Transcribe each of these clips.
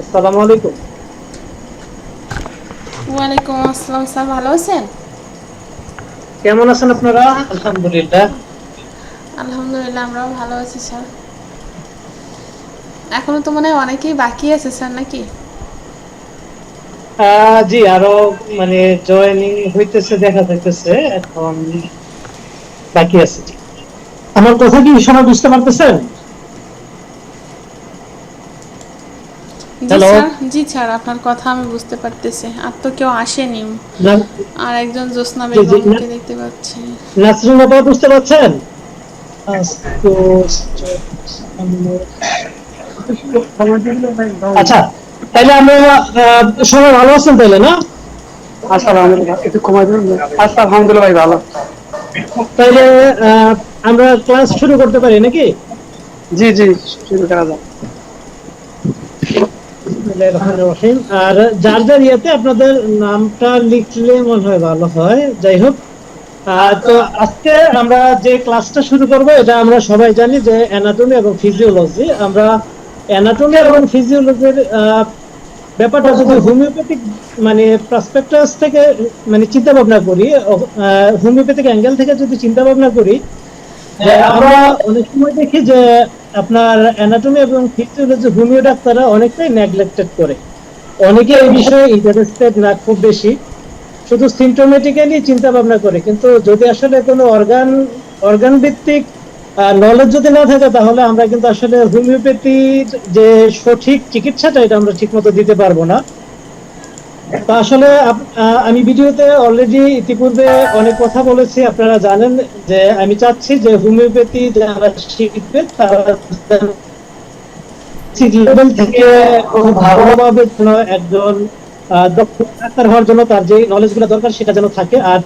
আসসালামু আলাইকুম। ওয়ালাইকুম আসসালাম স্যার, ভালো আছেন? কেমন আছেন আপনারা? আলহামদুলিল্লাহ। আলহামদুলিল্লাহ, আমরাও ভালো আছি স্যার। এখনো তো মনে হয় অনেকেই বাকি আছে স্যার, নাকি? জি, আরো মানে জয়েনিং হইতেছে দেখা যাইতেছে এখন, বাকি আছে। জি, আমার কথা কি সবাই বুঝতে পারতেছেন? জি হ্যালো। স্যার, জি স্যার, আপনার কথা আমি বুঝতে পারতেছি। আর তো কেউ আসেনি। না- আর একজন জ্যোৎস্না জি জি, বেগমকে দেখতে পাচ্ছি। নাসরিন আপা বুঝতে পারছেন? তো, আচ্ছা, তাইলে আমরা সবাই ভালো আছেন তাইলে, না? আচ্ছা আলহামদুলিল্লাহ, একটু কমাই দেবেন? আচ্ছা আলহামদুলিল্লাহ ভাই, ভালো। তাইলে আহ, আমরা ক্লাস শুরু করতে পারি নাকি? জি জি, শুরু করা যাক। বিসমিল্লাহির রহমানির রহিম। আর যার যার ইয়েতে আপনাদের নামটা লিখলে মনে হয় ভালো হয়। যাই হোক, তো আজকে আমরা যে ক্লাসটা শুরু করব, এটা আমরা সবাই জানি যে অ্যানাটমি এবং ফিজিওলজি। আমরা অ্যানাটমি এবং ফিজিওলজির ব্যাপারটা যদি হোমিওপ্যাথিক মানে পার্সপেক্টিভ থেকে মানে চিন্তা ভাবনা করি, হোমিওপ্যাথিক অ্যাঙ্গেল থেকে যদি চিন্তা ভাবনা করি, যে আমরা অনেক সময় দেখি যে আপনার অ্যানাটমি এবং ফিজিওলজি হোমিও ডাক্তাররা অনেকটাই নেগলেক্টেড করে। অনেকে এই বিষয়ে ইন্টারেস্টেড না খুব বেশি, শুধু সিমটোমেটিক্যালি চিন্তা ভাবনা করে। কিন্তু যদি আসলে কোনো অর্গান ভিত্তিক নলেজ যদি না থাকে, তাহলে আমরা কিন্তু আসলে হোমিওপ্যাথির যে সঠিক চিকিৎসাটা, এটা আমরা ঠিক মতো দিতে পারবো না। তো আসলে আমি ভিডিওতে অলরেডি ইতিপূর্বে অনেক কথা বলেছি, আপনারা জানেন যে আমি চাচ্ছি যে হোমিওপ্যাথি যারা শিখবে তারা লেভেল থেকে খুব ভালোভাবে যেন একজন দক্ষ ডাক্তার হওয়ার জন্য তার যে নলেজ গুলো দরকার সেটা যেন থাকে। আর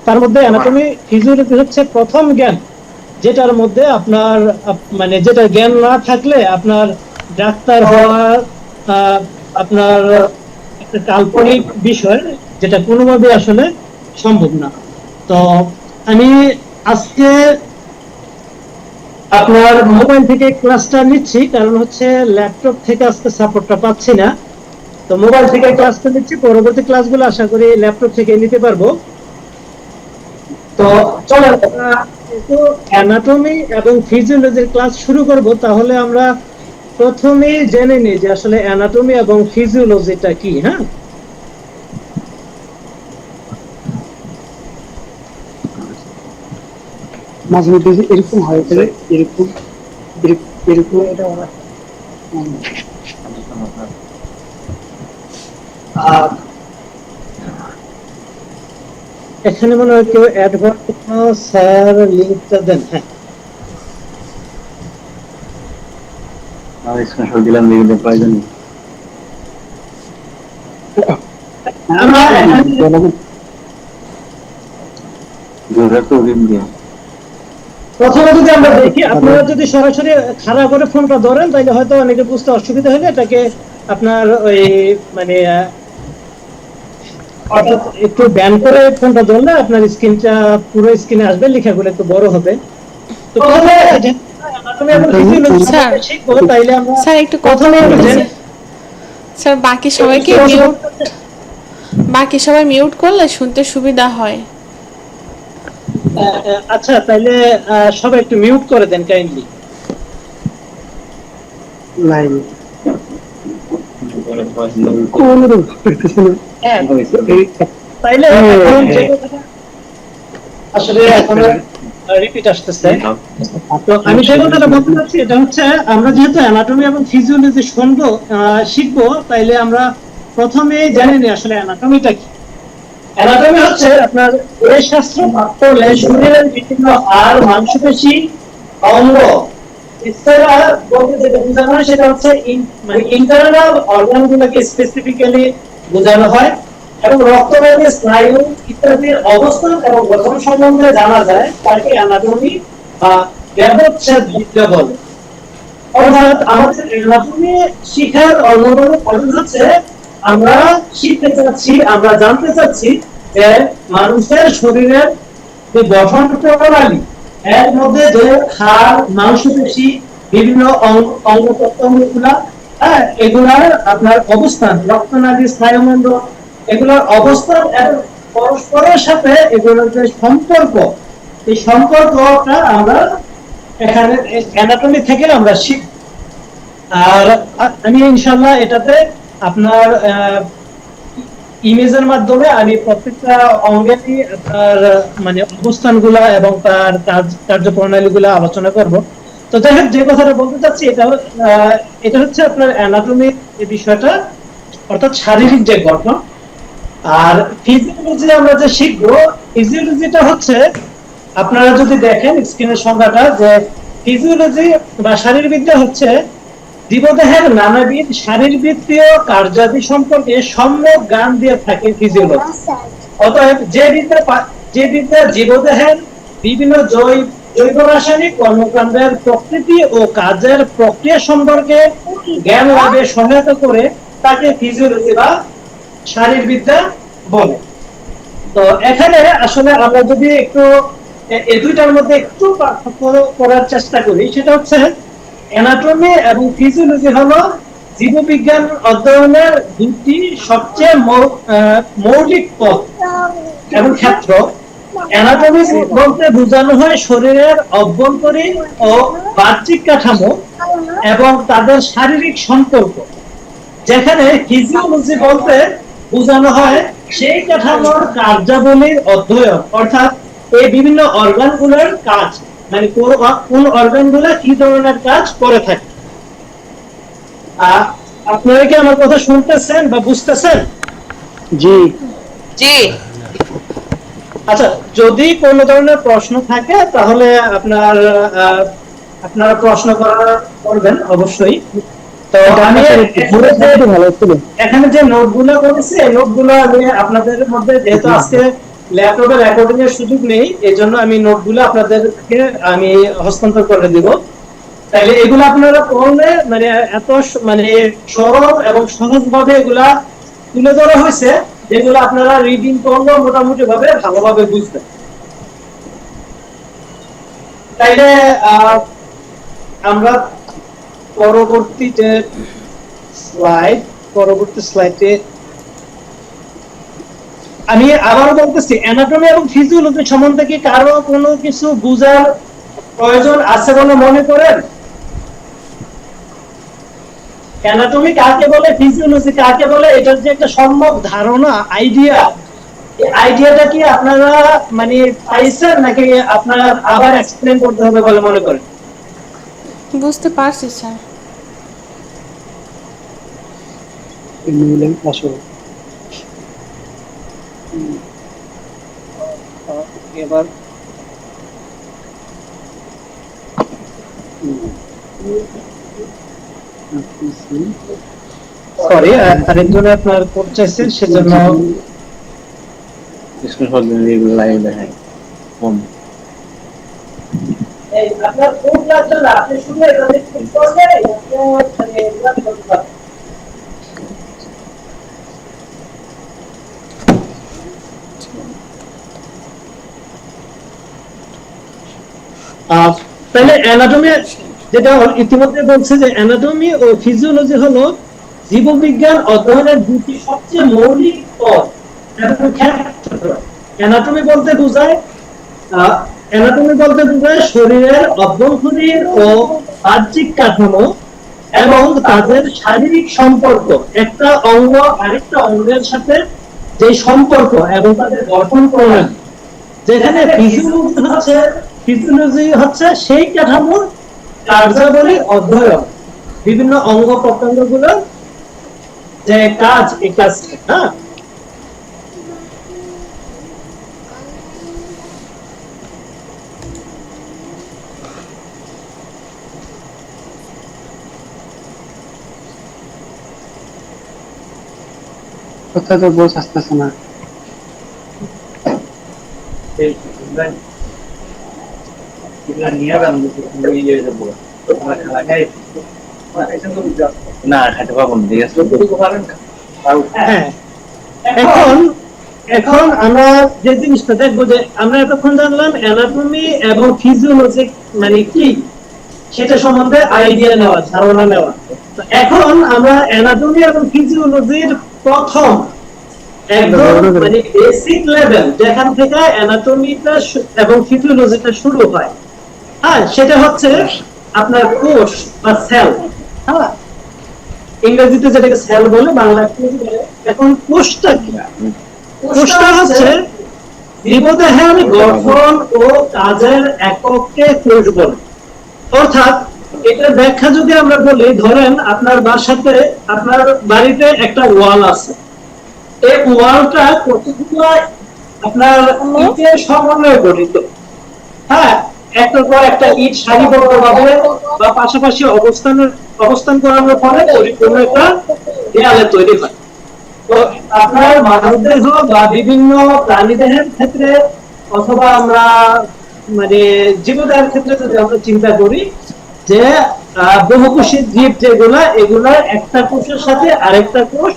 তার মধ্যে অ্যানাটমি ফিজিওলজি হচ্ছে প্রথম জ্ঞান, যেটার মধ্যে আপনার মানে যেটা জ্ঞান না থাকলে আপনার ডাক্তার হওয়া আহ, আপনার একটা কাল্পনিক বিষয়, যেটা কোনোভাবে আসলে সম্ভব না। তো আমি আজকে আপনার মোবাইল থেকে ক্লাসটা নিচ্ছি, কারণ হচ্ছে ল্যাপটপ থেকে আজকে সাপোর্টটা পাচ্ছি না। তো মোবাইল থেকে ক্লাসটা নিচ্ছি, পরবর্তী ক্লাসগুলো আশা করি ল্যাপটপ থেকে নিতে পারবো। তো চলো, অ্যানাটমি এবং ফিজিওলজির ক্লাস শুরু করব। তাহলে আমরা প্রথমেই জেনে নিই যে আসলে অ্যানাটমি এবং ফিজিওলজিটা কি। হ্যাঁ, মাঝে মধ্যে যে এরকম হয়, তাহলে এরকম এরকম এটা আর এখানে মনে হয় কেউ অ্যাডভান্স স্যার লিংকটা দেন। হ্যাঁ, স্ক্রিনশট দিলাম, লিখতে প্রয়োজন নেই। আমরা তো রিম দিয়ে প্রথমে যদি আমরা দেখি, আপনারা যদি সরাসরি খাড়া করে ফোনটা ধরেন তাহলে হয়তো অনেকে বুঝতে অসুবিধা হলে এটাকে আপনার ওই মানে অর্থাৎ একটু ব্যান করে ফোনটা ধরলে আপনার স্ক্রিনটা পুরো স্ক্রিনে আসবে, লেখাগুলো একটু বড় হবে। তো প্রথমে anatomy এবং physiology স্যার, সম্পর্কে শিখবো, তাইলে আমরা স্যার একটু কথা প্রথমে একটু বলতেছি। জেনে স্যার, বাকি সবাই মিউট করলে শুনতে সুবিধা হয়। আচ্ছা, তাইলে সবাই একটু মিউট করে দেন কাইন্ডলি। লাইন কোন করতেছে না। হ্যাঁ, তাইলে এখন যে কথাটা আসলে এখন রিপিট আসতেছে। তো আমি যে কথাটা বলতে চাচ্ছি এটা হচ্ছে, আমরা যেহেতু অ্যানাটমি এবং ফিজিওলজি শুনবো শিখবো, তাইলে আমরা প্রথমে জেনে নিই আসলে অ্যানাটমিটা কি। অ্যানাটমি হচ্ছে আপনার এই শাস্ত্র পড়লে শরীরের বিভিন্ন হাড়, মাংসপেশি, অঙ্গ এছাড়া বলতে যেটা বোঝানো হয় সেটা হচ্ছে মানে ইন্টারনাল অর্গান গুলোকে স্পেসিফিক্যালি বোঝানো হয়। এবং রক্তবাহী স্নায়ু ইত্যাদির অবস্থান এবং গঠন সম্বন্ধে জানা যায়, তাকে অ্যানাটমি বা ব্যবচ্ছেদ বিদ্যা বলে। অর্থাৎ আমাদের অ্যানাটমি শিখার অন্যতম পদ্ধতি হচ্ছে আমরা শিখতে চাচ্ছি, আমরা জানতে চাচ্ছি যে মানুষের শরীরের যে গঠন প্রণালী, এর মধ্যে যে হাড়, মাংসপেশি, বিভিন্ন অঙ্গ প্রত্যঙ্গ গুলা হ্যাঁ, এগুলার আপনার অবস্থান, রক্তনালী, স্নায়ুমণ্ডল, এগুলোর অবস্থান এবং পরস্পরের সাথে এগুলোর যে সম্পর্ক, এই সম্পর্কটা আমরা এখানে অ্যানাটমি থেকে আমরা শিখব। আর আমি ইনশাআল্লাহ এটাতে আপনার ইমেজের মাধ্যমে আমি প্রত্যেকটা অঙ্গেরই তার মানে অবস্থানগুলা এবং তার কার্যপ্রণালীগুলা আলোচনা করব। তো যাই হোক, যে কথাটা বলতে চাচ্ছি এটা হচ্ছে আপনার অ্যানাটমির এই বিষয়টা, অর্থাৎ শারীরিক যে গঠন। আর ফিজিওলজি আমরা যে শিখবো, ফিজিওলজিটা হচ্ছে আপনারা যদি দেখেন স্ক্রিনের সংখ্যাটা, যে ফিজিওলজি বা শারীরবিদ্যা হচ্ছে জীবদেহের নানাবিধ শারীরবৃত্তীয় কার্যাদি সম্পর্কে সম্যক জ্ঞান দিয়ে থাকে ফিজিওলজি। অতএব যে বিদ্যা জীবদেহের বিভিন্ন জৈব রাসায়নিক কর্মকাণ্ডের প্রকৃতি ও কাজের প্রক্রিয়া সম্পর্কে জ্ঞান লাভে সহায়তা করে তাকে ফিজিওলজি বা শারীরবিদ্যা বলে। তো এখানে আসলে আমরা যদি একটু এই দুইটার মধ্যে একটু পার্থক্য করার চেষ্টা করি, সেটা হচ্ছে অ্যানাটমি এবং ফিজিওলজি হলো জীববিজ্ঞান অধ্যয়নের দুটি সবচেয়ে মৌলিক পথ এবং ক্ষেত্র। অ্যানাটমি বলতে বোঝানো হয় শরীরের অভ্যন্তরীণ ও বাহ্যিক কাঠামো এবং তাদের শারীরিক সম্পর্ক, যেখানে ফিজিওলজি বলতে বোঝানো হয় সেই কাঠামোর কার্যাবলীর অধ্যয়ন, অর্থাৎ এই বিভিন্ন অর্গানগুলোর কাজ, মানে কোন অর্গানগুলো কি ধরনের কাজ করে থাকে। আপনারা কি আমার কথা শুনতেছেন বা বুঝতেছেন? জি জি। আচ্ছা, যদি কোনো ধরনের প্রশ্ন থাকে তাহলে আপনারা প্রশ্ন করবেন অবশ্যই। তো আমি এখানে যে নোটগুলো করেছি, এই নোটগুলো আমি আপনাদের মধ্যে, যেহেতু আজকে ল্যাপটপে রেকর্ডিং এর সুযোগ নেই, এই জন্য আমি নোটগুলো আপনাদেরকে আমি হস্তান্তর করে দিব। তাইলে এগুলো আপনারা পড়লে মানে এত মানে সরল এবং সহজভাবে এগুলা তুলে ধরা হয়েছে, যেগুলো আপনারা রিডিং করলেও মোটামুটি ভাবে ভালোভাবে বুঝবেন। তাইলে আমরা পরবর্তী স্লাইডে আমি আবারও বলতেছি, অ্যানাটমি এবং ফিজিওলজি সম্বন্ধে কি কারো কোনো কিছু বোঝার প্রয়োজন আছে বলে মনে করেন? অ্যানাটমি কাকে বলে, ফিজিওলজি কাকে বলে, এটার যে একটা সম্যক ধারণা, আইডিয়া, এই আইডিয়াটা কি আপনারা মানে পাইছেন, নাকি আপনারা আবার এক্সপ্লেইন করতে হবে বলে মনে করেন? বুঝতে পারছি স্যার। এবার সরি, আরেকজন আপনার কোড চাইছেন, সেজন্য লাইভ দেখায় কম। আপনার কোড লাগবে না, আপনি শুধু এখানে ক্লিক করলে আপনি মানে করতে পারবেন। তাহলে অ্যানাটমি, যেটা ইতিমধ্যে বলছে যে অ্যানাটমি ও ফিজিওলজি হলো জীববিজ্ঞান অধ্যয়নের দুটি সবচেয়ে মৌলিক পথ এবং ক্ষেত্র। অ্যানাটমি বলতে বোঝায় শরীরের অভ্যন্তরীণ ও বাহ্যিক কাঠামো এবং তাদের শারীরিক সম্পর্ক, একটা অঙ্গ আরেকটা অঙ্গের সাথে যে সম্পর্ক এবং তাদের গঠন প্রণালী, যেখানে ফিজিওলজি হচ্ছে সেই কাঠামোর কার্যাবলী অধ্যয়ন, বিভিন্ন অঙ্গ প্রত্যঙ্গ গুলো যে কাজ, এই কাজ। হ্যাঁ, কথা তো বোঝ আসতেছে না। না খাইতে পারবো না, ঠিক আছে। হ্যাঁ, এখন আমরা যে জিনিসটা দেখবো, যে আমরা এতক্ষণ জানলাম অ্যানাটমি এবং ফিজিওলজি মানে কি, সেটা সম্বন্ধে আইডিয়া নেওয়া, ধারণা নেওয়া। তো এখন আমরা অ্যানাটমি এবং ফিজিওলজির প্রথম একদম মানে বেসিক লেভেল যেখান থেকে অ্যানাটমিটা এবং ফিজিওলজিটা শুরু হয়, হ্যাঁ, সেটা হচ্ছে আপনার কোষ বা সেল। হ্যাঁ, ইংরেজিতে যেটাকে সেল বলে, বাংলায় কি বলে? এখন কোষটা কি? কোষটা হচ্ছে জীবদেহের গঠন ও কাজের এককে কোষ বলে। অর্থাৎ এটার ব্যাখ্যা যদি আমরা বলি, ধরেন আপনার বাসাতে, আপনার বাড়িতে একটা ওয়াল আছে, এই ওয়ালটা কতগুলো আপনার ইটের সমন্বয়ে গঠিত। হ্যাঁ, একটার পর একটা ইট সারিবদ্ধভাবে বা পাশাপাশি অবস্থান করানোর ফলে পরিপূর্ণ একটা দেয়ালে তৈরি হয়। তো আপনার মানবদেহ বা বিভিন্ন প্রাণীদেহের ক্ষেত্রে অথবা আমরা মানে জীবদেহের ক্ষেত্রে যদি আমরা চিন্তা করি যে বহুকোষী জীব যেগুলা, এগুলা একটা কোষের সাথে আরেকটা কোষ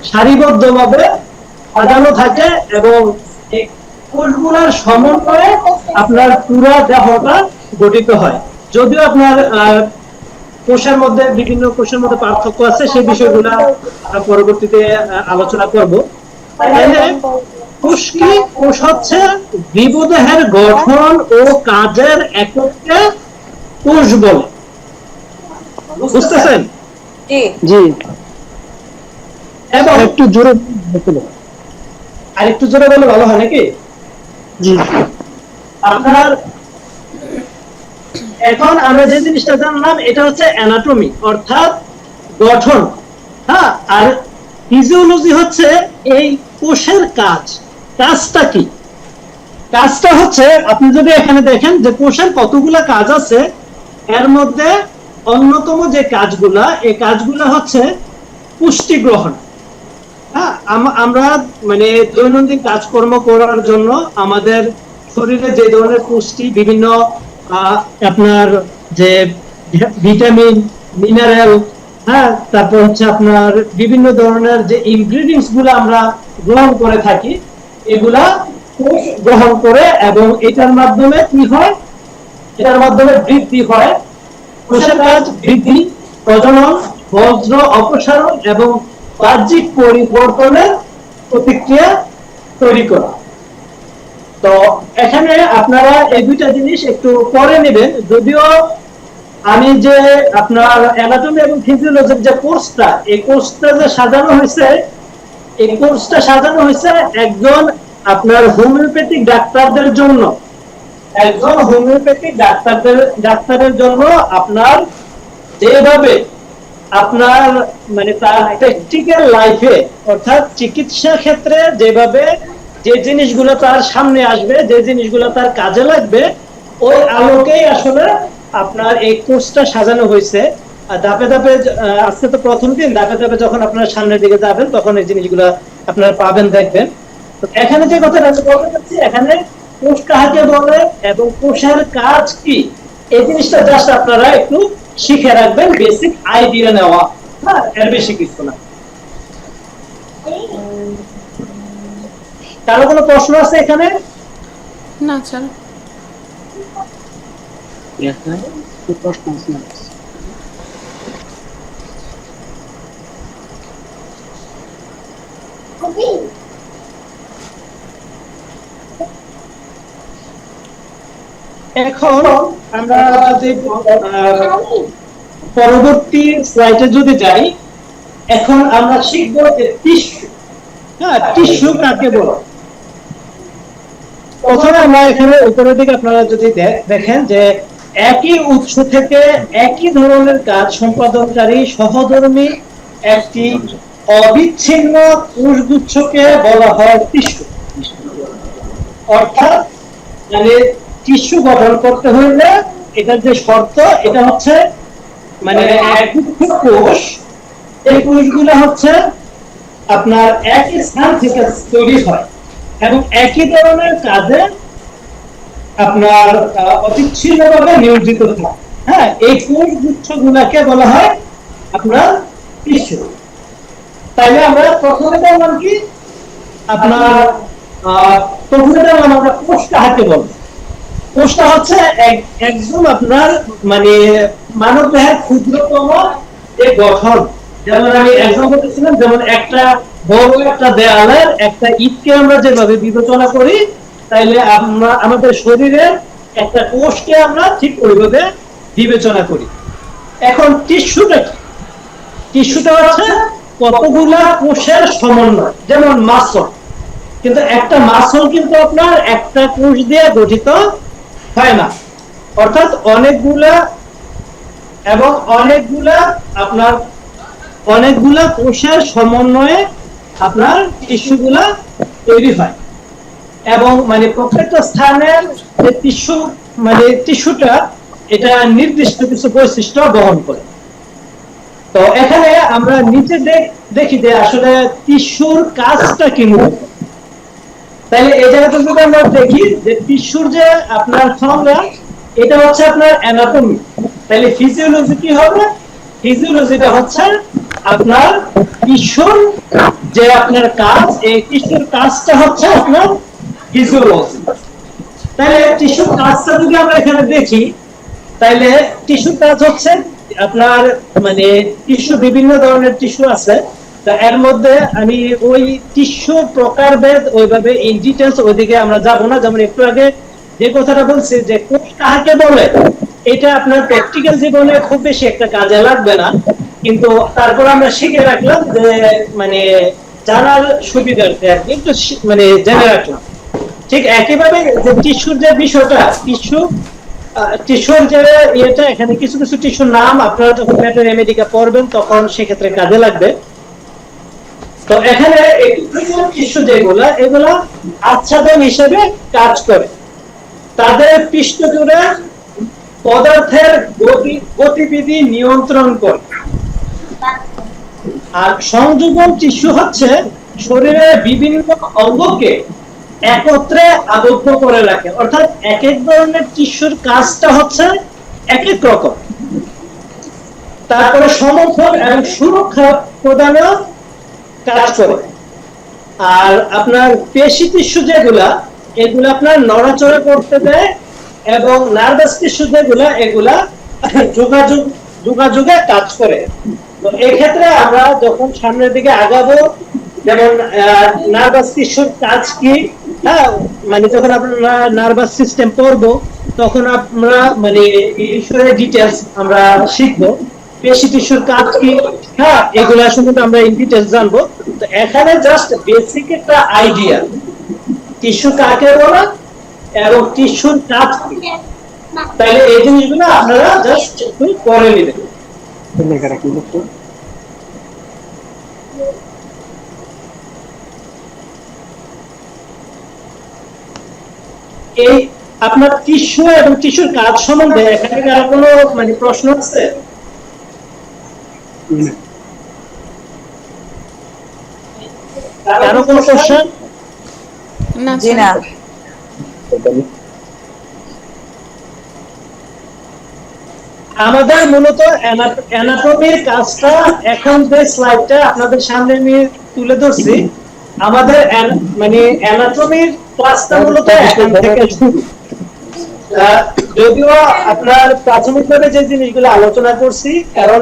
সারিবদ্ধভাবে সাজানো থাকে এবং এই কোষগুলোর সমন্বয়ে আপনার পুরো দেহটা গঠিত হয়। যদিও আপনার কোষের মধ্যে বিভিন্ন কোষের মধ্যে পার্থক্য আছে, সেই বিষয়গুলো পরবর্তীতে আলোচনা করব। কোষ কি? কোষ হচ্ছে জীবদেহের গঠন ও কাজের এককে কোষ বলে। বুঝতেছেন? জি, এবং একটু জোরে আরেকটু জোরে বলে ভালো হয় নাকি? জি, আপনার এখন আমরা যে জিনিসটা জানলাম এটা হচ্ছে অ্যানাটমি অর্থাৎ গঠন। হ্যাঁ, আর ফিজিওলজি হচ্ছে এই কোষের কাজ। কাজটা কি? কাজটা হচ্ছে, আপনি যদি এখানে দেখেন যে কোষের কতগুলা কাজ আছে, এর মধ্যে অন্যতম যে কাজগুলা, এই কাজগুলা হচ্ছে পুষ্টি গ্রহণ। হ্যাঁ, আমরা মানে দৈনন্দিন কাজকর্ম করার জন্য আমাদের শরীরে যে ধরনের পুষ্টি, বিভিন্ন আপনার যে ভিটামিন, মিনারেল, হ্যাঁ, তারপর হচ্ছে আপনার বিভিন্ন ধরনের যে ইনগ্রেডিয়েন্টস গুলো আমরা গ্রহণ করে থাকি, এগুলা কোষ গ্রহণ করে এবং এটার মাধ্যমে কি হয়? এটার মাধ্যমে বৃদ্ধি হয়। কোষের কাজ বৃদ্ধি, প্রজনন, বজ্র অপসারণ এবং বাহ্যিক পরিবর্তনের প্রতিক্রিয়া তৈরি করা। তো এখানে আপনারা এই দুইটা জিনিস একটু পরে নেবেন। যদিও আমি যে আপনার অ্যানাটমি এবং ফিজিওলজির যে কোর্সটা, এই কোর্সটা যে সাজানো হয়েছে, এই কোর্সটা সাজানো হয়েছে একজন আপনার হোমিওপ্যাথিক ডাক্তারদের জন্য। একজন হোমিওপ্যাথিক ডাক্তারের জন্য আপনার যেভাবে আপনার মানে তার প্র্যাকটিক্যাল লাইফে অর্থাৎ চিকিৎসা ক্ষেত্রে যেভাবে যে জিনিসগুলো তার সামনে আসবে, যে জিনিসগুলো তার কাজে লাগবে, ওই আলোকেই আসলে আপনার এই কোর্সটা সাজানো হয়েছে। আর ধাপে ধাপে, আজকে তো প্রথম দিন, ধাপে ধাপে যখন আপনার সামনের দিকে যাবেন তখন এই জিনিসগুলো আপনারা পাবেন, দেখবেন। তো এখানে যে কথাটা আমি বলতে চাচ্ছি, এখানে কোষ কাকে বলে এবং কোষের কাজ কি, এই জিনিসটা জাস্ট আপনারা একটু শিখে রাখবেন, বেসিক আইডিয়া নেওয়া। হ্যাঁ, এর বেশি কিছু না। কারো কোনো প্রশ্ন আছে এখানে? না স্যার। প্রশ্ন আছে না? এখন আমরা যদি পরবর্তী স্লাইডে যদি যাই, এখন আমরা শিখবো যে টিস্যু। হ্যাঁ, টিস্যু কাকে বলে? প্রথমে আমরা এখানে উপরের দিকে আপনারা যদি দেখেন যে একই উৎস থেকে একই ধরনের কাজ সম্পাদনকারী সহধর্মী একটি অবিচ্ছিন্ন কোষগুচ্ছকে বলা হয় টিস্যু। অর্থাৎ মানে টিস্যু গঠন করতে হলে এটার যে শর্ত, এটা হচ্ছে মানে একগুচ্ছ কোষ, এই কোষগুলো হচ্ছে আপনার একই স্থান থেকে তৈরি হয় এবং একই ধরনের কাজে আপনার অবিচ্ছিন্নভাবে নিয়োজিত থাকে। হ্যাঁ, এই কোষ গুচ্ছগুলোকে বলা হয় আপনার টিস্যু। তাইলে আমরা প্রথমে বললাম কি আপনার প্রথমে বললাম আমরা কোষ কাকে বলবো। কোষটা হচ্ছে একজন আপনার মানে মানব দেহের ক্ষুদ্রতম যে গঠন, যেমন আমি এক্সাম্পল দিয়েছিলাম, যেমন একটা বড় একটা দেয়ালের একটা ইটকে আমরা যেভাবে বিবেচনা করি, তাইলে আমরা আমাদের শরীরের একটা কোষকে আমরা ঠিক ওইভাবে বিবেচনা করি। এখন টিস্যুটা কি? টিস্যুটা হচ্ছে কতগুলা কোষের সমন্বয়, যেমন মাসল। কিন্তু একটা মাসল কিন্তু আপনার একটা কোষ দিয়ে গঠিত হয় না, অর্থাৎ অনেকগুলা আপনার অনেকগুলা কোষের সমন্বয়ে আপনার টিস্যুগুলা তৈরি হয়। এবং মানে প্রত্যেকটা স্থানের যে টিস্যুটা এটা নির্দিষ্ট কিছু বৈশিষ্ট্য বহন করে। তো এখানে আমরা নিচে দেখি যে আসলে টিস্যুর কাজটা কি মূলত। তাহলে এই জায়গাটা যদি আমরা দেখি যে টিস্যুর যে আপনার সংজ্ঞা, এটা হচ্ছে আপনার অ্যানাটমি। তাহলে ফিজিওলজি কি হবে? ফিজিওলজিটা হচ্ছে আপনার টিস্যুর যে আপনার কাজ, এই টিস্যুর কাজটা হচ্ছে আপনার ফিজিওলজি। তাহলে টিস্যুর কাজটা যদি আমরা এখানে দেখি, তাহলে টিস্যুর কাজ হচ্ছে আপনার মানে টিস্যু, বিভিন্ন ধরনের টিস্যু আছে। এর মধ্যে আমি ওই টিস্যু প্রকারভেদ ওইভাবে ইন ডিটেইলস ওইদিকে আমরা যাব না। যেমন একটু আগে যে কথাটা বলছি যে কোষ কাকে বলে, এটা আপনার প্র্যাকটিক্যাল জীবনে খুব বেশি একটা কাজে লাগবে না, কিন্তু তারপর আমরা শিখে রাখলাম যে মানে জানার সুবিধার্থে আর কি একটু মানে জেনে রাখলাম। ঠিক একইভাবে যে টিস্যুর যে বিষয়টা, টিস্যুর যে ইয়েটা, এখানে কিছু কিছু টিস্যুর নাম আপনারা যখন ভেটেরিনারি মেডিকা পড়বেন তখন সেক্ষেত্রে কাজে লাগবে। তো এখানে টিস্যু যেগুলা, এগুলা আচ্ছাদন হিসেবে কাজ করে। তাদের পৃষ্ঠ জুড়ে পদার্থের গতিবিধি নিয়ন্ত্রণ করে। আর সংযোজন টিস্যু হচ্ছে শরীরের বিভিন্ন অঙ্গকে একত্রে আবদ্ধ করে রাখে, অর্থাৎ এক এক ধরনের টিস্যুর কাজটা হচ্ছে এক এক রকম। তারপরে সমর্থন এবং সুরক্ষা প্রদানেও কাজ করে। আর আপনার পেশি টিস্যু যেগুলা, এগুলা আপনার নড়াচড়া করতে দেয়, এবং নার্ভাস টিস্যু যেগুলা, এগুলা যোগাযোগে কাজ করে। তো এক্ষেত্রে আমরা যখন সামনের দিকে আগাবো, যেমন নার্ভাস টিস্যুর কাজ কি, হ্যাঁ মানে যখন আমরা নার্ভাস সিস্টেম পড়বো তখন আমরা মানে এই বিষয়ে ডিটেইলস আমরা শিখবো। পেশি টিস্যুর কাজ কি, হ্যাঁ এগুলা সম্বন্ধে আমরা ইন ডিটেইলস জানবো। তো এখানে জাস্ট বেসিক একটা আইডিয়া টিস্যু কাকে বলে এবং টিস্যুর কাজ কি, তাহলে এই জিনিসগুলো আপনারা জাস্ট একটু পড়ে নেবেন। এই আপনার টিস্যু এবং টিস্যুর কাজ সম্বন্ধে এখানে কারো কোনো মানে প্রশ্ন আছে? কারো কোনো কোশ্চেন? না জি না। আমাদের মূলত অ্যানাটমির কাজটা, এখন যে স্লাইডটা আপনাদের সামনে আমি তুলে ধরছি, আমাদের মানে অ্যানাটমির ক্লাসটা মূলত এখান থেকে শুরু। যদিও আপনার প্রাথমিকভাবে যে জিনিসগুলো আলোচনা করছি, কারণ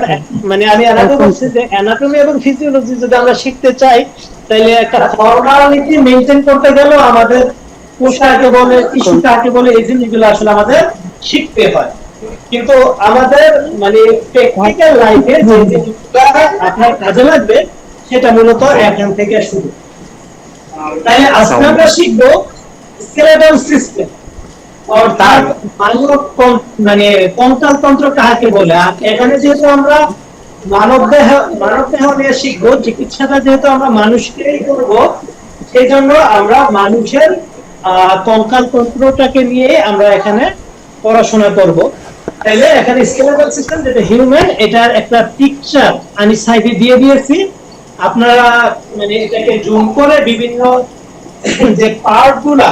মানে আমি আগে বলছি যে অ্যানাটমি এবং ফিজিওলজি যদি আমরা শিখতে চাই, তাহলে একটা ফর্মালিটি মেইনটেইন করতে গেলেও আমাদের কোষ কাকে বলে, টিস্যু কাকে বলে, এই জিনিসগুলো আসলে আমাদের শিখতে হয়। কিন্তু আমাদের মানে প্র্যাকটিক্যাল লাইফে যে জিনিসগুলো আপনার কাজে লাগবে সেটা মূলত এখান থেকে শুরু। তাই আজকে আমরা শিখবো স্কেলেটাল সিস্টেম, অর্থাৎ মানব মানে কঙ্কালতন্ত্র কাকে বলে। আর এখানে যেহেতু আমরা মানব দেহ নিয়ে শিখবো, চিকিৎসাটা যেহেতু আমরা মানুষকেই করবো, সেই জন্য আমরা মানুষের কঙ্কালতন্ত্রটাকে নিয়ে আমরা এখানে পড়াশোনা করব। তাইলে এখানে স্কেলেটাল সিস্টেম যেটা হিউম্যান, এটার একটা পিকচার আমি সাইডে দিয়ে দিয়েছি। আপনারা মানে এটাকে জুম করে বিভিন্ন যে পার্টগুলা,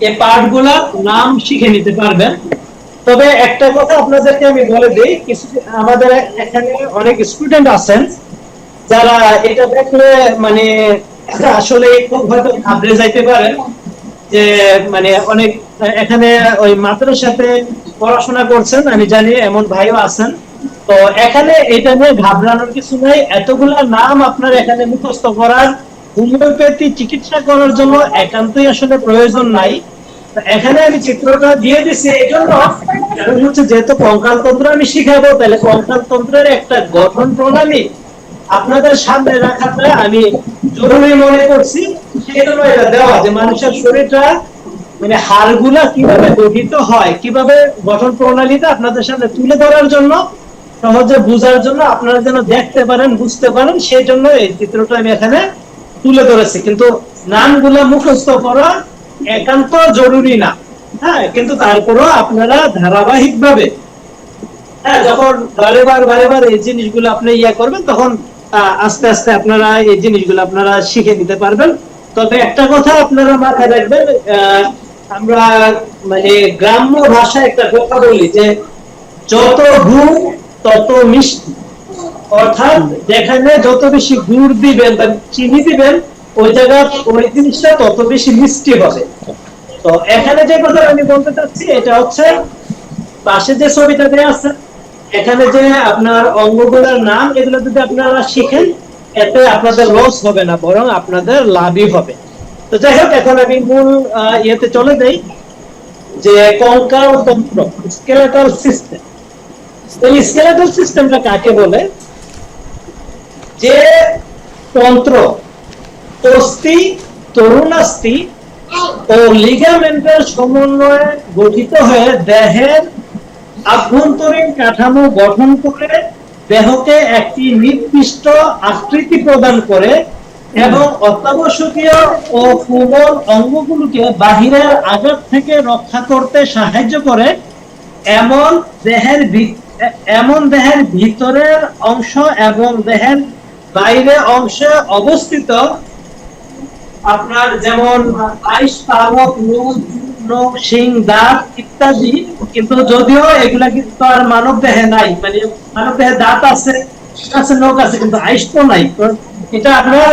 এই পার্টগুলা নাম শিখে নিতে পারবেন। তবে একটা কথা আপনাদেরকে আমি বলে দেই, কিছু আমাদের এখানে অনেক স্টুডেন্ট আছেন যারা এটা দেখলে মানে আসলে খুব হয়তো ঘাবড়ে যাইতে পারেন যে মানে অনেক এখানে ওই মাদ্রাসাতে পড়াশোনা করছেন, আমি জানি এমন ভাইও আছেন। তো এখানে এটা নিয়ে ঘাবড়ানোর কিছু নাই, এতগুলা নাম আপনার এখানে মুখস্থ করার হোমিওপ্যাথি চিকিৎসা করার জন্য একান্তই আসলে প্রয়োজন নাই। তো এখানে আমি চিত্রটা দিয়ে দিচ্ছি এই জন্য, কারণ হচ্ছে যেহেতু কঙ্কালতন্ত্র আমি শিখাবো, তাহলে কঙ্কালতন্ত্রের একটা গঠন প্রণালী আপনাদের সামনে রাখাটা আমি জরুরি মনে করছি। সেই জন্য এটা দেওয়া যে মানুষের শরীরটা মানে হাড়গুলা কিভাবে গঠিত হয়, কিভাবে গঠন প্রণালীটা আপনাদের সামনে তুলে ধরার জন্য, সহজে বোঝার জন্য, আপনারা যেন দেখতে পারেন বুঝতে পারেন, সেই জন্য এই চিত্রটা আমি এখানে তুলে ধরেছি। কিন্তু নামগুলা মুখস্থ করা একান্ত জরুরি না, হ্যাঁ, কিন্তু তারপরেও আপনারা ধারাবাহিক ভাবে, হ্যাঁ, যখন বারে বার এই জিনিসগুলো আপনি ইয়া করবেন, তখন আস্তে আস্তে আপনারা এই জিনিসগুলো আপনারা শিখে নিতে পারবেন। তবে একটা কথা আপনারা মাথায় রাখবেন, আমরা মানে গ্রাম্য ভাষায় একটা কথা বলি যে যত গুড় তত মিষ্টি, অর্থাৎ যেখানে যত বেশি গুড় দিবেন বা চিনি দিবেন ওই জায়গা ওই জিনিসটা তত বেশি মিষ্টি হবে। তো এখানে যে কথা আমি বলতে চাচ্ছি এটা হচ্ছে, পাশে যে ছবিটা দেওয়া আছে এখানে যে আপনার অঙ্গগুলোর নাম, এগুলো যদি আপনারা শিখেন এতে আপনাদের লস হবে না, বরং আপনাদের লাভই হবে। তো যাই হোক, এখন আমি মূল ইয়েতে চলে যাই যে কঙ্কাল তন্ত্র, স্কেলেটাল সিস্টেম। এই স্কেলেটাল সিস্টেমটা কাকে বলে? যে তন্ত্র অস্থি, তরুণাস্থি ও লিগামেন্টের সমন্বয়ে গঠিত হয়ে দেহের আভ্যন্তরীণ কাঠামো গঠন করে দেহকে একটি নির্দিষ্ট আকৃতি প্রদান করে এবং অত্যাবশ্যকীয় ও কোমল অঙ্গগুলোকে বাহিরের আঘাত থেকে রক্ষা করতে সাহায্য করে এমন দেহের ভিতরের অংশ এবং দেহের বাইরে অংশে অবস্থিত আপনার যেমন আইস, পালক, নখ, শিং, দাঁত ইত্যাদি, কিন্তু যদিও এগুলা কিন্তু আর মানব দেহে নাই, মানে মানব দেহে দাঁত আছে, নখ আছে, কিন্তু আইস তো নাই। এটা আপনার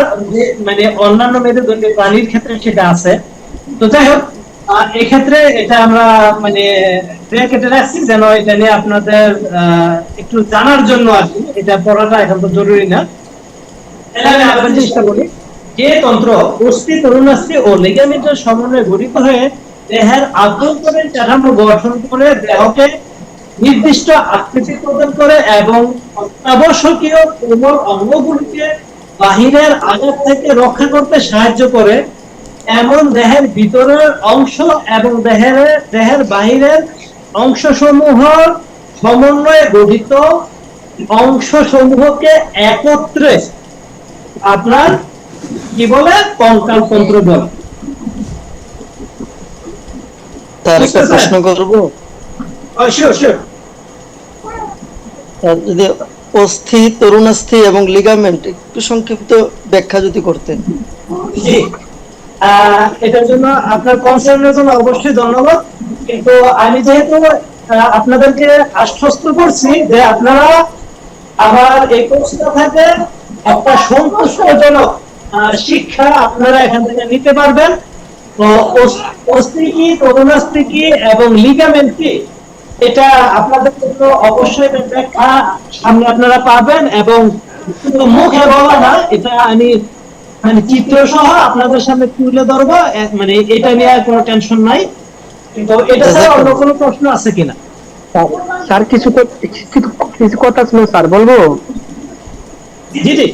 মানে অন্যান্য মেরুদণ্ডী প্রাণীর ক্ষেত্রে সেটা আছে। তো যাই হোক, এক্ষেত্রে এটা আমরা মানে ব্র্যাকেটে রাখছি যেন এটা নিয়ে আপনাদের একটু জানার জন্য আর কি, এটা পড়াটা এখন তো জরুরি না। তাহলে আমি আবার চেষ্টা করি। যে তন্ত্র অস্থি, তরুণাস্থি ও লিগামেন্টের সমন্বয়ে গঠিত হয়ে দেহের আভ্যন্তরীণ কাঠামো গঠন করে দেহকে নির্দিষ্ট আকৃতি প্রদান করে এবং অত্যাবশ্যকীয় কোমল অঙ্গগুলিকে বাহিরের আঘাত থেকে রক্ষা করতে সাহায্য করে এমন দেহের ভিতরের অংশ এবং দেহের বাহিরের অংশসমূহ সমন্বয়ে গঠিত অংশসমূহকে একত্রে আপনার কি বলে? কঙ্কাল তন্ত্র বলে। তার একটা প্রশ্ন করবো, যদি অস্থি, তরুণাস্থি এবং লিগামেন্ট একটু সংক্ষিপ্ত ব্যাখ্যা যদি করতেন। এটার জন্য আপনার কনসার্নের জন্য অবশ্যই ধন্যবাদ, কিন্তু আমি যেহেতু আপনাদেরকে আশ্বস্ত করছি যে আপনারা আমার এই কোর্সটা থেকে একটা সন্তুষ্টজনক শিক্ষা আপনারা এখান থেকে নিতে পারবেন। তো অস্থি কি, তরুণাস্থি কি এবং লিগামেন্ট কি, এটা আপনাদের জন্য অবশ্যই ব্যাখ্যা সামনে আপনারা পাবেন, এবং মুখে বলা না, এটা আমি মানে চিত্র সহ আপনাদের সামনে তুলে ধরবো, মানে এটা নিয়ে আর কোনো টেনশন নাই। কিন্তু এটা ছাড়া অন্য কোনো প্রশ্ন আছে কিনা? স্যার কিছু কথা ছিল স্যার, বলবো? জি জি,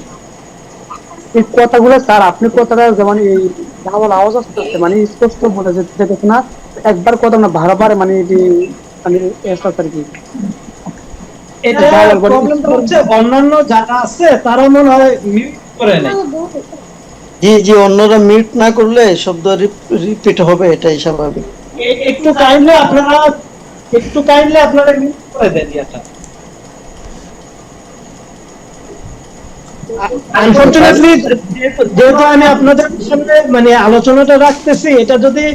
এই কথাগুলো স্যার, আপনি কথাটা যেমন এই ডাবল আওয়াজ আসতেছে, মানে স্পষ্ট বলে যেতেছে না, একবার কথা না বারবার মানে মানে আর কি। এটা প্রবলেমটা হচ্ছে অন্যান্য যারা আছে তারা মনে হয় মিউট করে নাই। জি জি, অন্যরা মিউট না করলে শব্দ রিপিট হবে, এটাই স্বাভাবিক। একটু কাইন্ডলি আপনারা মিউট করে দেন এটা। আনফরচুনেটলি যেহেতু আমি আপনাদের সামনে মানে আলোচনাটা রাখতেছি, এটা যদি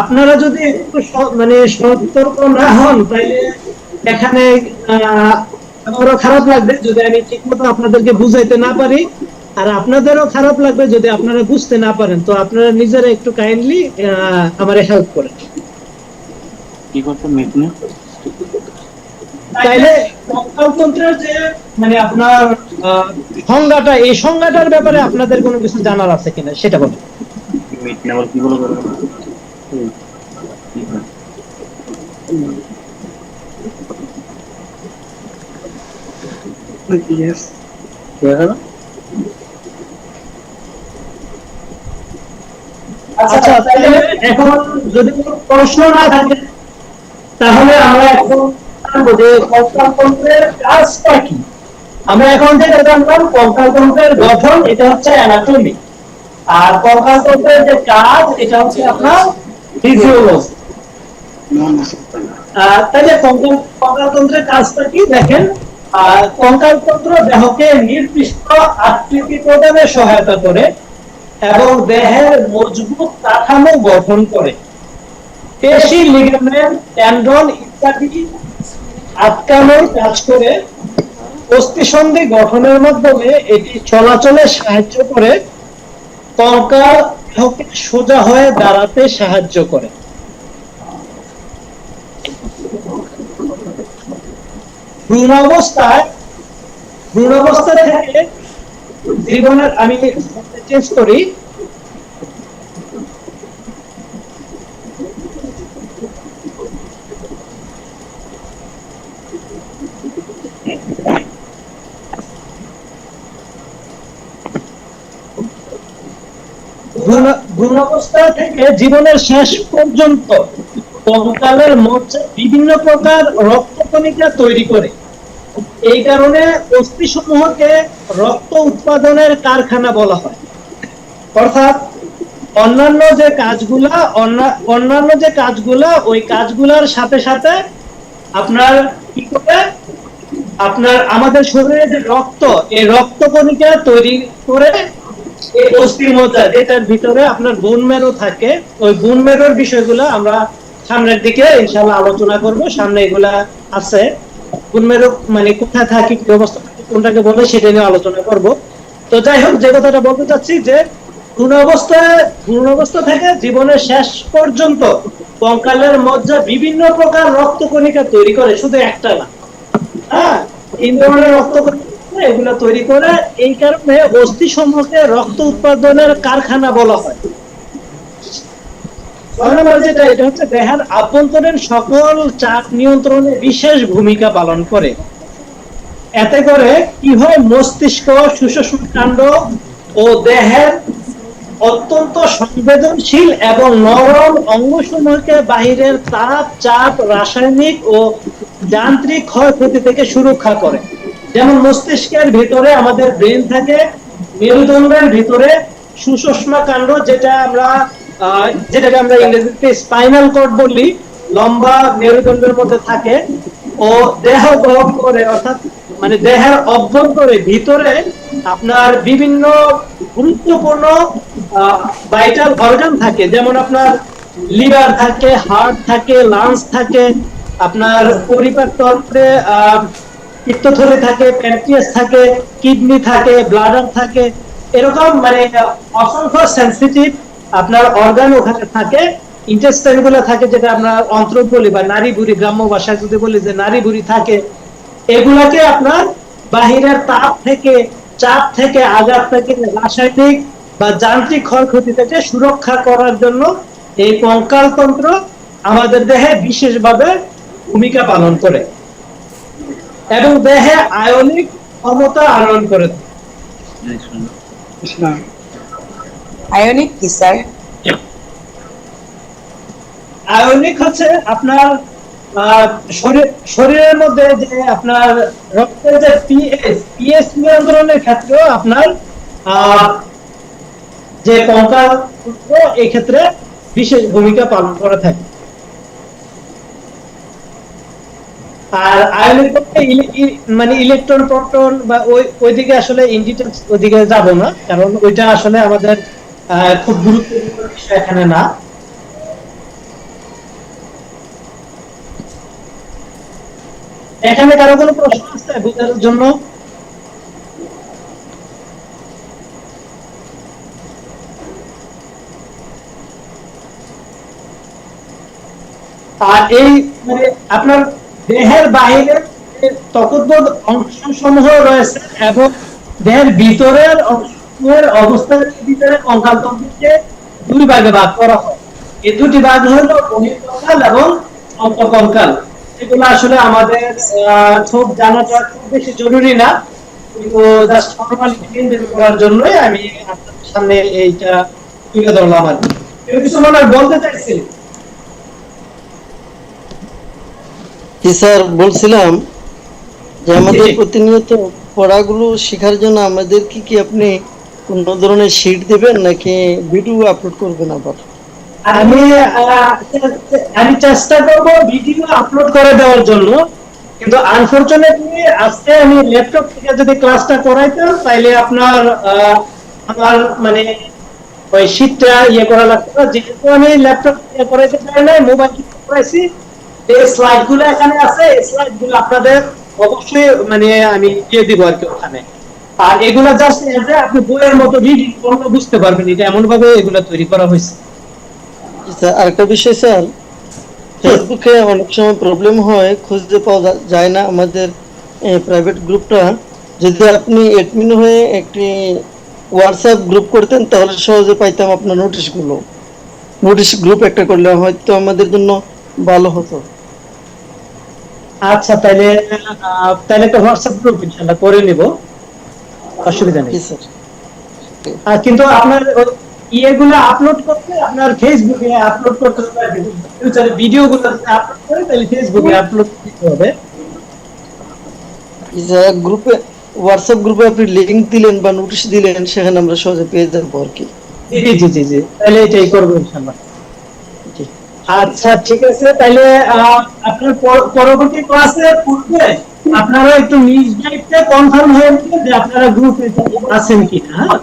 আপনারা যদি একটু মানে সতর্ক না হন তাহলে এখানে আমারও খারাপ লাগবে যদি আমি ঠিকমতো আপনাদেরকে বুঝাইতে না পারি, আর আপনাদেরও খারাপ লাগবে যদি আপনারা বুঝতে না পারেন। তো আপনারা নিজেরা একটু কাইন্ডলি আমারে হেল্প করেন। কি করতে মিট না? তাইলে কঙ্কালতন্ত্রের যে মানে আপনার সংজ্ঞাটা, এই সংজ্ঞাটার ব্যাপারে আপনাদের কোনো কিছু জানার আছে কিনা সেটা বলুন। মিট না বল কি বলো করবো না। Yes. ঠিক আছে না? আচ্ছা, তাহলে এখন যদি কোনো প্রশ্ন না থাকে তাহলে আমরা এখন জানবো যে কঙ্কালতন্ত্রের কাজটা কি। আমরা এখন যেটা জানলাম কঙ্কালতন্ত্রের গঠন, এটা হচ্ছে অ্যানাটমি, আর কঙ্কালতন্ত্রের যে কাজ এটা হচ্ছে আপনার ফিজিওলজি। তাহলে কঙ্কালতন্ত্রের কাজটা কি দেখেন। কঙ্কালতন্ত্র দেহকে নির্দিষ্ট আকৃতি প্রদানে সহায়তা করে এবং দেহের মজবুত কাঠামো গঠন করে। পেশি, লিগামেন্ট, টেন্ডন ইত্যাদি আটকানোর কাজ করে। অস্থিসন্ধি গঠনের মাধ্যমে এটি চলাচলে সাহায্য করে। কঙ্কাল দেহকে সোজা হয়ে দাঁড়াতে সাহায্য করে। ভ্রূণাবস্থা থেকে জীবনের, আমি চেঞ্জ করি, ভ্রূণাবস্থা থেকে জীবনের শেষ পর্যন্ত কঙ্কালের মধ্যে বিভিন্ন প্রকার রক্তকণিকা তৈরি করে। এই কারণে অস্থিসমূহকে রক্ত উৎপাদনের কারখানা বলা হয়। অর্থাৎ অন্যান্য যে কাজগুলা ওই কাজগুলার সাথে সাথে আপনার কি করে, আপনার আমাদের শরীরে যে রক্ত, এই রক্তকণিকা তৈরি করে এই অস্থির মজ্জা, যেটার ভিতরে আপনার বোন মেরু থাকে, ওই বোন মেরুর বিষয়গুলো আমরা সামনের দিকে ইনশাআল্লাহ আলোচনা করব। সামনে এগুলা আছে, বোন মেরু মানে কোথায় থাকে, কি অবস্থা, কোনটাকে বলে সেটা নিয়ে আলোচনা করব। তো যাই হোক, যে কথাটা বলতে চাচ্ছি যে ভ্রূণাবস্থা থেকে জীবনের শেষ পর্যন্ত কঙ্কালের মজ্জা বিভিন্ন প্রকার রক্তকণিকা তৈরি করে, শুধু একটা না, হ্যাঁ, তিন ধরনের রক্তকণিকা এগুলা তৈরি করে। এই কারণে অস্থি সমূহকে রক্ত উৎপাদনের কারখানা বলা হয়। যেটা, এটা হচ্ছে দেহের আভ্যন্তরীণ সকল চাপ নিয়ন্ত্রণে বিশেষ ভূমিকা পালন করে। এতে করে কি হয়, মস্তিষ্ক, সুষুম্নাকাণ্ড ও দেহের অত্যন্ত সংবেদনশীল এবং নরম অঙ্গসমূহকে বাহিরের তাপ, চাপ, রাসায়নিক ও যান্ত্রিক ক্ষয়ক্ষতি থেকে সুরক্ষা করে। যেমন মস্তিষ্কের ভিতরে আমাদের ব্রেন থাকে, মেরুদণ্ডের ভিতরে সুষুম্নাকাণ্ড, যেটাকে আমরা ইংরেজিতে স্পাইনাল কর্ড বলি, লম্বা মেরুদণ্ডের মধ্যে থাকে ও দেহ বহন করে, অর্থাৎ মানে দেহের অভ্যন্তরে ভিতরে আপনার বিভিন্ন গুরুত্বপূর্ণ ভাইটাল অর্গান থাকে। যেমন আপনার লিভার থাকে, হার্ট থাকে, লাংস থাকে, আপনার পরিপাকতন্ত্রে পিত্তথলি থাকে, প্যানক্রিয়াস থাকে, কিডনি থাকে, ব্লাডার থাকে, এরকম মানে অসংখ্য সেন্সিটিভ আপনার অর্গান ওখানে থাকে। ইন্টেস্টাইন গুলো থাকে, যেটা আমরা অন্ত্র বলি বা নারী বুড়ি, গ্রাম্য ভাষায় যদি বলি যে নারী বুড়ি থাকে। এগুলাকে আপনার বাহিরের তাপ থেকে, চাপ থেকে, আঘাত থেকে, রাসায়নিক বা যান্ত্রিক ক্ষয়ক্ষতি থেকে সুরক্ষা করার জন্য এই কঙ্কালতন্ত্র আমাদের দেহে বিশেষভাবে ভূমিকা পালন করে এবং দেহে আয়নিক ক্ষমতা আহরণ করে। আয়নিক কি স্যার? আয়নিক হচ্ছে আপনার শরীরের মধ্যে যে আপনার রক্তের যে পিএইচ নিয়ন্ত্রণের ক্ষেত্রে আপনার যে কঙ্কালতন্ত্র এই ক্ষেত্রে বিশেষ ভূমিকা পালন করে থাকে। আর আয়নিক মানে ইলেকট্রন, প্রোটন বা ওইদিকে আসলে ইন ডিটেইলস ওইদিকে যাব না, কারণ ওইটা আসলে আমাদের খুব গুরুত্বপূর্ণ বিষয় এখানে না। এখানে কারো কোনো প্রশ্ন আছে বোঝার জন্য? আর এই মানে আপনার দেহের বাইরে ত্বকোদ্ভূত অংশসমূহ রয়েছে এবং দেহের ভিতরের অংশের অবস্থার ভিতরে কঙ্কালতন্ত্রকে দুই ভাগে ভাগ করা হয়। এই দুটি ভাগ হলো বহিঃকঙ্কাল এবং অন্তঃকঙ্কাল। এগুলো আসলে আমাদের খুব জানাটা খুব বেশি জরুরি না, কিন্তু জাস্ট ফর্মালিটি মেইনটেইন করার জন্যই আমি আপনাদের সামনে এইটা তুলে ধরলাম আর কি। কেউ কিছু মনে হয় বলতে চাইছেন? জি স্যার, বলছিলাম যে আমাদের প্রতিনিয়ত পড়াগুলো শেখার জন্য আমাদের কি আপনি কোন ধরনের শিট দেবেন নাকি ভিডিও আপলোড করবেন আবার? আমি আমি চেষ্টা করব ভিডিও আপলোড করে দেওয়ার জন্য, কিন্তু আনফরচুনেটলি আজকে আমি ল্যাপটপ থেকে যদি ক্লাসটা করাইতাম তাইলে আপনার আমার মানে ওই শীটটা করা লাগতো। যেহেতু আমি ল্যাপটপ থেকে করাইতে পারি না, মোবাইল থেকে করাইছি, যে স্লাইড গুলো এখানে আছে এই স্লাইড গুলো আপনাদের অবশ্যই মানে আমি দিয়ে দিব আর কি ওখানে। আর এগুলা জাস্ট এজ এ আপনি বইয়ের মতো রিডিং করলে বুঝতে পারবেন, এটা এমন ভাবে এগুলা তৈরি করা হয়েছে। স্যার আরেকটা বিষয় স্যার, ফেসবুকে অনেক সময় প্রবলেম হয়, খুঁজতে পাওয়া যায় না আমাদের প্রাইভেট গ্রুপটা। যদি আপনি অ্যাডমিন হয়ে একটি হোয়াটসঅ্যাপ গ্রুপ করতেন তাহলে সহজে পাইতাম আপনার নোটিশগুলো। নোটিশ গ্রুপ একটা করলে হয়তো আমাদের জন্য ভালো হতো। আচ্ছা, তাহলে তাহলে একটা হোয়াটসঅ্যাপ গ্রুপ ইনশাআল্লাহ করে নিব, অসুবিধা নেই। জি স্যার। কিন্তু আপনার ইয়েগুলো আপলোড করতে আপনার ফেসবুকে আপলোড করতে হবে, ফিউচারে ভিডিওগুলো আপলোড করে তাহলে ফেসবুকে আপলোড করতে হবে। গ্রুপে, হোয়াটসঅ্যাপ গ্রুপে আপনি লিংক দিলেন বা নোটিশ দিলেন, সেখানে আমরা সহজে পেয়ে যাবো আর কি। জি জি জি জি, তাহলে এটাই করবো ইনশাআল্লাহ। জি। আচ্ছা ঠিক আছে, তাহলে আপনার পরবর্তী ক্লাসে পূর্বে আপনারা একটু নিজ দায়িত্বে কনফার্ম হয়ে নেবেন যে আপনারা গ্রুপে আছেন কিনা। হ্যাঁ,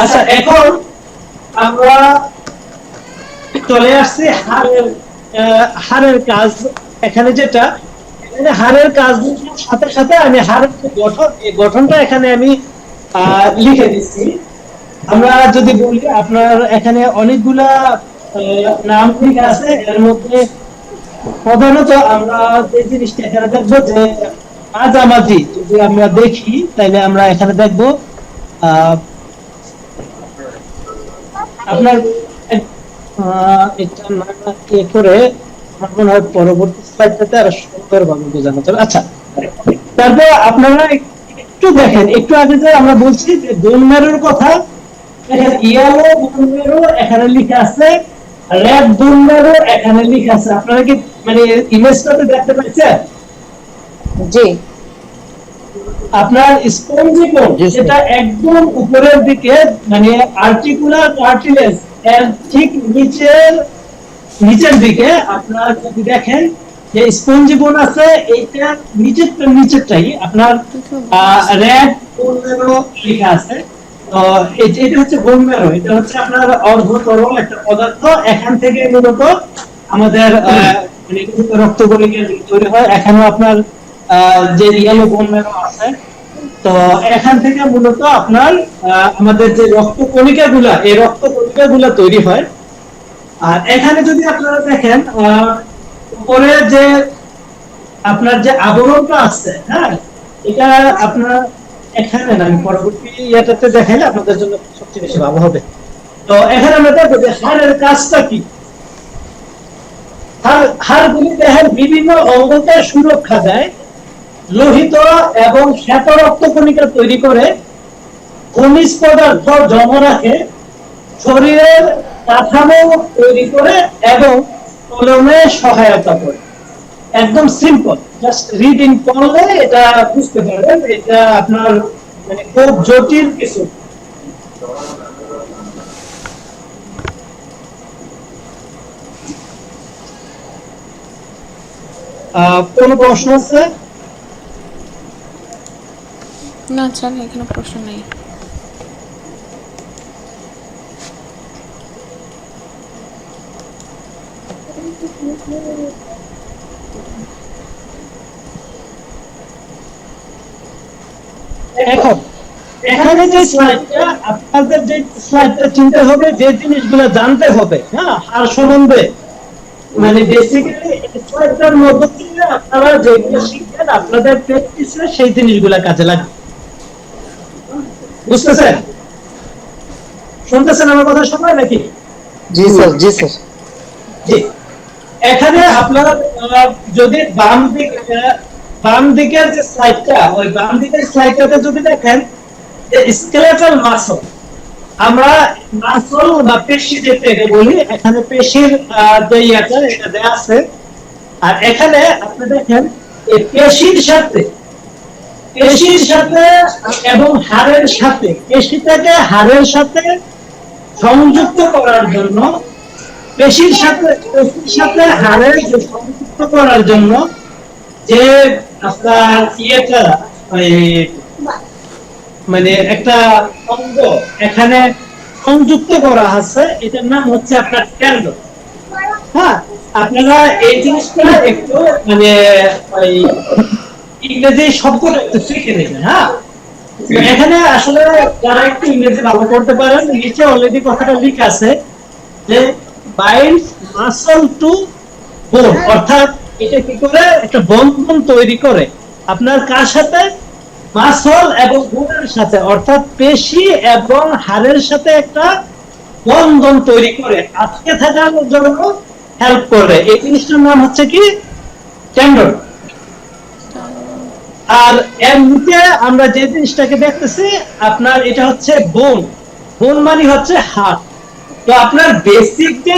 আচ্ছা এখন আমরা চলে আসছি হারের কাজ। এখানে যেটা এখানে হারের কাজ সাথে সাথে আমি হারের যে গঠন, এই গঠনটা এখানে আমি লিখে দিচ্ছি। আমরা যদি বলি আপনার এখানে অনেকগুলা নাম লেখা আছে, এর মধ্যে প্রধানত আমরা যে জিনিসটা এখানে দেখবো যে মাঝামাঝি যদি আমরা দেখি তাহলে আমরা এখানে দেখবো আপনার এটা না কে করে আমার মনে হয় পরবর্তী স্লাইডটাতে আরো সুন্দরভাবে বোঝানো যাবে। আচ্ছা, তারপর আপনারা একটু দেখেন, একটু আগে যে আমরা বলছি যে বোন ম্যারোর কথা, দেখেন ইয়েলো বোন ম্যারো এখানে লেখা আছে, রেড বোন ম্যারো এখানে লেখা আছে। আপনারা কি মানে ইমেজটাতে দেখতে পাচ্ছেন? জি। আপনার স্পঞ্জি বোন যেটা একদম উপরের দিকে মানে আর্টিকুলার কার্টিলেজ এর ঠিক নিচের দিকে আপনার যদি দেখেন যে স্পঞ্জি বোন আছে, এইটা নিচেরটাই আপনার রেড বোন ম্যারো লেখা আছে। তো এটা হচ্ছে বোন ম্যারো, এটা হচ্ছে আপনার অর্ধ তরল একটা পদার্থ। এখান থেকে মূলত আমাদের মানে রক্তকণিকা তৈরি হয়। এখানে আপনার যে ইয়েলো বোন ম্যারো আছে, তো এখান থেকে মূলত আপনার আমাদের যে রক্তকণিকা গুলা, এই রক্তকণিকা গুলা তৈরি হয়। আর এখানে যদি আপনারা দেখেন উপরে যে আপনার যে আবরণটা আছে, হ্যাঁ, এটা আপনার এখানে না, আমি পরবর্তী ইয়াটাতে দেখাইলে আপনাদের জন্য সবচেয়ে বেশি ভালো হবে। তো এখানে আমরা দেখবো যে হাড়ের কাজটা কি। হাড়গুলি দেহের বিভিন্ন অঙ্গকে সুরক্ষা দেয়, লোহিত এবং শ্বেত রক্তকণিকা তৈরি করে, খনিজ পদার্থ জমা রাখে, শরীরের কাঠামো তৈরি করে এবং চলনে সহায়তা করে। একদম সিম্পল, জাস্ট রিডিং করলে এটা বুঝতে পারবেন, এটা আপনার মানে খুব জটিল কিছু। কোন প্রশ্ন আছে? না স্যার, এখানে প্রশ্ন নেই। এখন এখানে যে স্লাইডটা, আপনাদের যে স্লাইডটা চিনতে হবে, যে জিনিসগুলো জানতে হবে, হ্যাঁ, আর সম্বন্ধে মানে বেসিক্যালি ছয়টার মধ্যে থেকে আপনারা যেগুলো শিখবেন আপনাদের প্র্যাকটিসে সেই জিনিসগুলা কাজে লাগবে। বুঝতেছেন? শুনতেছেন আমার কথা সবাই নাকি? জি স্যার, জি স্যার। জি। এখানে আপনারা যদি বাম দিকের যে স্লাইডটা, ওই বাম দিকের স্লাইডটাতে যদি দেখেন যে স্কেলেটাল মাসল, আমরা মাসল বা পেশি যেটাকে বলি, এখানে পেশির যে ইয়াটা এটা দেয়া আছে। আর এখানে আপনি দেখেন এই পেশির সাথে এবং হাড়ের সাথে, পেশিটাকে হাড়ের সাথে সংযুক্ত করার জন্য, পেশির সাথে হাড়ের সংযুক্ত করার জন্য যে আপনার ইয়েটা, ওই মানে একটা অঙ্গ এখানে সংযুক্ত করা আছে, এটার নাম হচ্ছে আপনার টেন্ডন। হ্যাঁ, আপনারা এই জিনিসটা একটু মানে ওই ইংরেজি শব্দটা একটু শিখে নেবেন। হ্যাঁ, এখানে আসলে যারা একটু ইংরেজি ভালো করতে পারেন, নিচে অলরেডি কথাটা লেখা আছে যে বাইন্ডস মাসল টু বোন, অর্থাৎ এটা কি করে একটা বন্ধন তৈরি করে আপনার কার সাথে, মাসল এবং বোনের সাথে, অর্থাৎ পেশি এবং হাড়ের সাথে একটা বন্ধন তৈরি করে আটকে থাকার জন্য হেল্প করে। এই জিনিসটার নাম হচ্ছে কি টেন্ডন। আর এর নিচে আমরা যে জিনিসটাকে দেখতেছি আপনার, এটা হচ্ছে বোন। বোন মানে হচ্ছে হাড়। তো আপনার বেসিক যে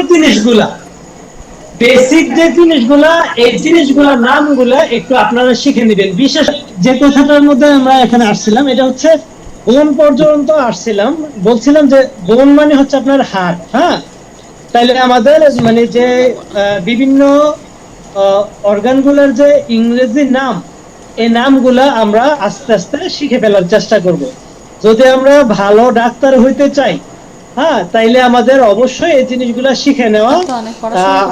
জিনিসগুলা, এই জিনিসগুলোর নামগুলা একটু আপনারা শিখে নেবেন। বিশেষ যে কথাটার মধ্যে আমরা এখানে আসছিলাম, এটা হচ্ছে বোন পর্যন্ত আসছিলাম, বলছিলাম যে বোন মানে হচ্ছে আপনার হাড়। হ্যাঁ, তাইলে আমাদের মানে যে বিভিন্ন অর্গানগুলোর যে ইংরেজি নাম, এই নামগুলা আমরা আস্তে আস্তে শিখে ফেলার চেষ্টা করব। যদি আমরা ভালো ডাক্তার হইতে চাই, হ্যাঁ, তাইলে আমাদের অবশ্যই এই জিনিসগুলা শিখে নেওয়া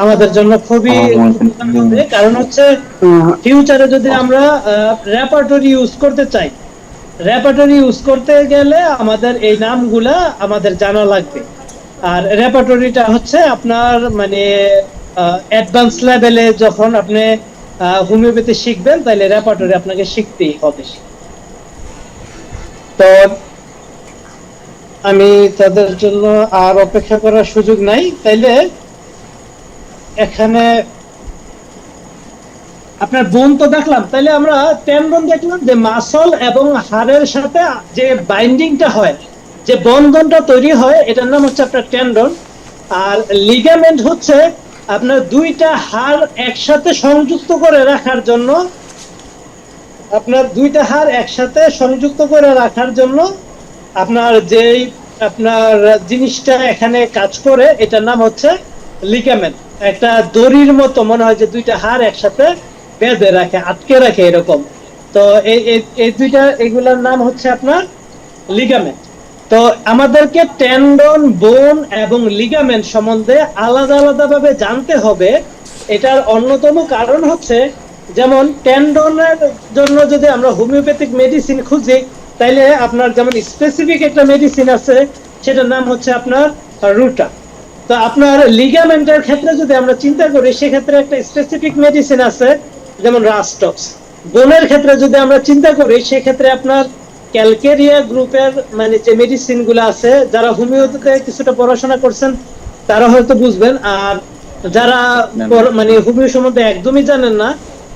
আমাদের জন্য খুবই গুরুত্বপূর্ণ হবে। কারণ হচ্ছে ফিউচারে যদি আমরা রেপার্টরি ইউজ করতে চাই, রেপার্টরি ইউজ করতে গেলে আমাদের এই নামগুলা আমাদের জানা লাগবে। আর রেপার্টরিটা হচ্ছে আপনার মানে অ্যাডভান্স লেভেলে যখন আপনি হোমিওপ্যাথি শিখবেন, তাহলে রেপার্টরি আপনাকে শিখতেই হবে। তো আমি তাদের জন্য আর অপেক্ষা করার সুযোগ নাই, তাইলে এখানে আপনার বোন তো দেখলাম, তাইলে আমরা টেন্ডন দেখলাম যে মাসল এবং হাড়ের সাথে যে বাইন্ডিংটা হয়, যে বন্ধনটা তৈরি হয়, এটার নাম হচ্ছে আপনার টেন্ডন। আর লিগামেন্ট হচ্ছে আপনার দুইটা হাড় একসাথে সংযুক্ত করে রাখার জন্য, আপনার যেই আপনার জিনিসটা এখানে কাজ করে, এটার নাম হচ্ছে লিগামেন্ট। একটা দড়ির মতো মনে হয় যে দুইটা হাড় একসাথে বেঁধে রাখে, আটকে রাখে এরকম। তো এই দুইটা, এগুলোর নাম হচ্ছে আপনার লিগামেন্ট। তো আমাদেরকে টেন্ডন, বোন এবং লিগামেন্ট সম্বন্ধে আলাদা আলাদা ভাবে জানতে হবে। এটার অন্যতম কারণ হচ্ছে, যেমন টেন্ডনের জন্য যদি আমরা হোমিওপ্যাথিক মেডিসিন খুঁজি, তাইলে আপনার যেমন স্পেসিফিক একটা মেডিসিন আছে, সেটার নাম হচ্ছে আপনার রুটা। তো আপনার লিগামেন্টের ক্ষেত্রে যদি আমরা চিন্তা করি, সেক্ষেত্রে একটা স্পেসিফিক মেডিসিন আছে, যেমন রাস্টক্স। বোনের ক্ষেত্রে যদি আমরা চিন্তা করি, সেক্ষেত্রে আপনার ক্যালকেরিয়া গ্রুপের মানে যে মেডিসিন গুলো আছে, যারা হোমিওপ্যাথিতে কিছুটা পড়াশোনা করছেন তারা হয়তো বুঝবেন। আর যারা মানে হোমিও সম্বন্ধে একদমই জানেন না,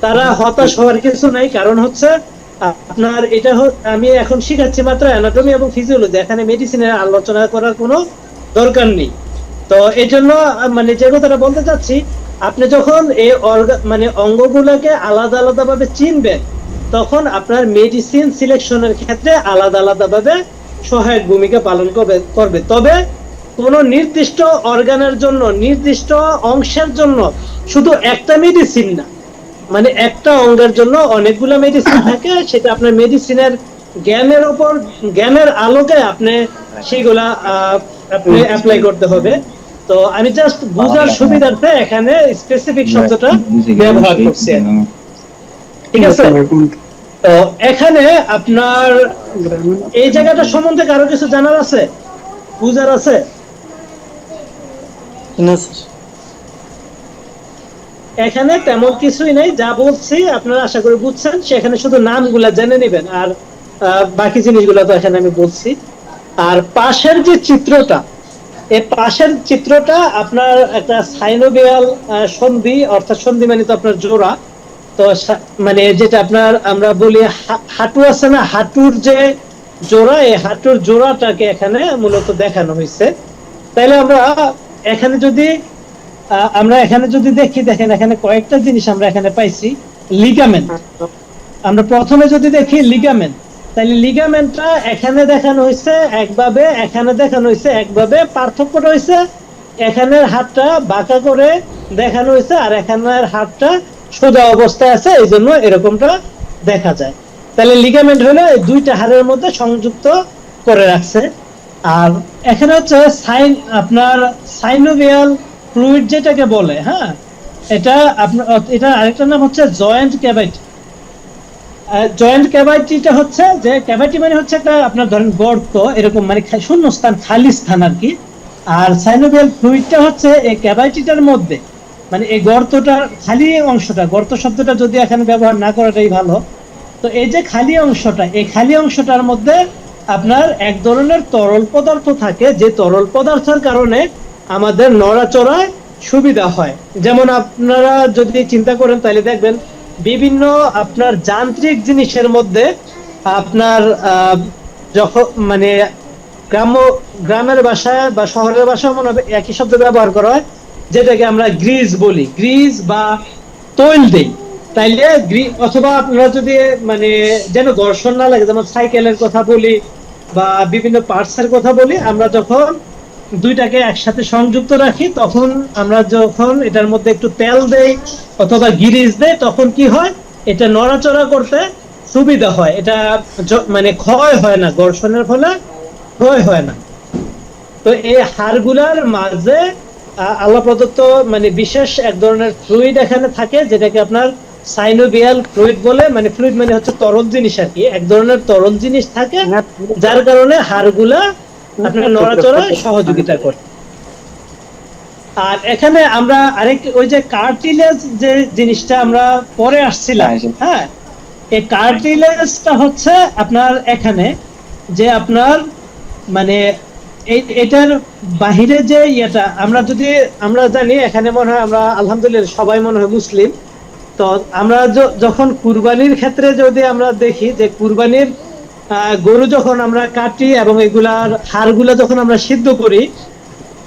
তারা হতাশ হওয়ার কিছু নাই। কারণ হচ্ছে আপনার এটা আমি এখন শিখাচ্ছি মাত্র অ্যানাটমি এবং ফিজিওলজি, এখানে মেডিসিনের আলোচনা করার কোনো দরকার নেই। তো এই জন্য মানে যে কথাটা বলতে চাচ্ছি, আপনি যখন এই মানে অঙ্গগুলোকে আলাদা আলাদা ভাবে চিনবেন, তখন আপনার মেডিসিন সিলেকশনের ক্ষেত্রে আলাদা আলাদা ভাবে সহায়ক ভূমিকা পালন করবে। তবে কোন নির্দিষ্ট অর্গানের জন্য, নির্দিষ্ট অংশের জন্য শুধু একটা মেডিসিন না, মানে একটা অঙ্গের জন্য অনেকগুলো মেডিসিন থাকে, সেটা আপনার মেডিসিনের জ্ঞানের আলোকে আপনি সেগুলা আপনি অ্যাপ্লাই করতে হবে। তো আমি জাস্ট বুঝার সুবিধার্থে এখানে স্পেসিফিক শব্দটা ব্যবহার করছি, ঠিক আছে? তো এখানে আপনার এই জায়গাটা সম্বন্ধে কারো কিছু জানার আছে, বুঝার আছে? না স্যার। এখানে তেমন কিছুই নেই, যা বলছি আপনারা আশা করি বুঝছেন, সেখানে শুধু নামগুলা জেনে নেবেন, আর বাকি জিনিসগুলো তো এখানে আমি বলছি। আর পাশের যে চিত্রটা, এই পাশের চিত্রটা আপনার একটা সাইনোভিয়াল সন্ধি, অর্থাৎ সন্ধি মানে তো আপনার জোড়া। তো মানে যেটা আপনার আমরা বলি হাঁটু আছে না, হাঁটুর যে জোড়া, এই হাঁটুর জোড়াটাকে এখানে মূলত দেখানো হয়েছে। তাইলে আমরা এখানে যদি দেখি, দেখেন এখানে কয়েকটা জিনিস আমরা এখানে পাইছি। লিগামেন্ট, আমরা প্রথমে যদি দেখি লিগামেন্ট, তাহলে লিগামেন্টটা এখানে দেখানো হয়েছে একভাবে, এখানে দেখানো হয়েছে একভাবে। পার্থক্যটা হয়েছে এখানের হাতটা বাঁকা করে দেখানো হয়েছে, আর এখানের হাতটা সোজা অবস্থায় আছে, এই জন্য এরকমটা দেখা যায়। তাহলে লিগামেন্ট হলো এই দুইটা হাড়ের মধ্যে সংযুক্ত করে রাখছে। আর এখানে হচ্ছে আপনার সাইনোভিয়াল ফ্লুইড যেটাকে বলে, হ্যাঁ, এটা আপনার, এটা আরেকটা নাম হচ্ছে জয়েন্ট ক্যাভাইটি। জয়েন্ট ক্যাভাইটিটা হচ্ছে যে, ক্যাভাইটি মানে হচ্ছে একটা আপনার ধরেন গর্ত এরকম, মানে শূন্য স্থান, খালি স্থান আর কি। আর সাইনোভিয়াল ফ্লুইডটা হচ্ছে এই ক্যাভাইটিটার মধ্যে, মানে এই গর্তটার খালি অংশটা, গর্ত শব্দটা যদি এখানে ব্যবহার না করাটাই ভালো। তো এই যে খালি অংশটা, এই খালি অংশটার মধ্যে আপনার এক ধরনের তরল পদার্থ থাকে, যে তরল পদার্থের কারণে আমাদের নড়াচড়ায় সুবিধা হয়। যেমন আপনারা যদি চিন্তা করেন তাহলে দেখবেন বিভিন্ন আপনার যান্ত্রিক জিনিসের মধ্যে আপনার যখন মানে গ্রামের ভাষায় বা শহরের ভাষায় মনে হবে একই শব্দ ব্যবহার করা হয়, যেটাকে আমরা গ্রিজ বলি, গ্রিজ বা তৈল দেই। তাইলে অথবা আপনারা যদি মানে যেন ঘর্ষণ না লাগে, যেমন সাইকেলের কথা বলি বা বিভিন্ন পার্টসের কথা বলি, আমরা যখন দুইটাকে একসাথে সংযুক্ত রাখি, তখন আমরা যখন এটার মধ্যে একটু তেল দেই অথবা গিরিজ দেই, তখন কি হয়, এটা নড়াচড়া করতে সুবিধা হয়, এটা মানে ক্ষয় হয় না, ঘর্ষণের ফলে ক্ষয় হয় না। তো এই হাড়গুলার মাঝে আল্লাহ প্রদত্ত মানে বিশেষ এক ধরনের ফ্লুইড এখানে থাকে, যেটাকে আপনার সাইনোভিয়াল ফ্লুইড বলে। মানে ফ্লুইড মানে হচ্ছে তরল জিনিস আর কি, এক ধরনের তরল জিনিস থাকে, যার কারণে হাড়গুলা আপনার নড়াচড়ায় সহযোগিতা করে। আর এখানে আমরা ওই যে কার্টিলেজ যে জিনিসটা আমরা পরে আসছিলাম, হ্যাঁ, এই কার্টিলেজটা হচ্ছে আপনার এখানে যে আপনার মানে এটার বাহিরে যে ইয়েটা, আমরা জানি এখানে মনে হয় আমরা আলহামদুলিল্লাহ সবাই মনে হয় মুসলিম। তো আমরা যখন কুরবানির ক্ষেত্রে যদি আমরা দেখি যে কুরবানির গরু যখন আমরা কাটি এবং এগুলার হাড়গুলা যখন আমরা সিদ্ধ করি,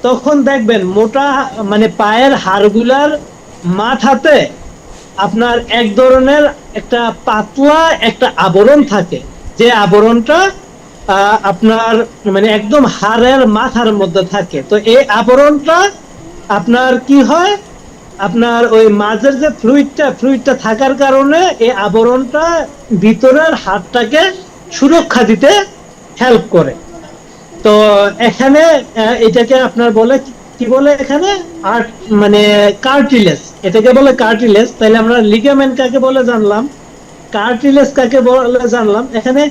তখন দেখবেন মোটা মানে পায়ের হাড়গুলার মাথাতে আপনার এক ধরনের একটা পাতলা একটা আবরণ থাকে, যে আবরণটা আপনার মানে একদম হাড়ের মাথার মধ্যে থাকে। তো এই আবরণটা আপনার কি হয়, আপনার ওই মাঝের যে ফ্লুইডটা থাকার কারণে এই আবরণটা ভিতরের হাড়টাকে সুরক্ষা দিতে হেল্প করে। তো এখানে এটাকে আপনার বলে কি বলে এখানে মানে কার্টিলেজ, এটাকে বলে কার্টিলেজ। তাহলে আমরা লিগামেন্ট কাকে বলে জানলাম, কার্টিলেজ কাকে বলে জানলাম। এখানে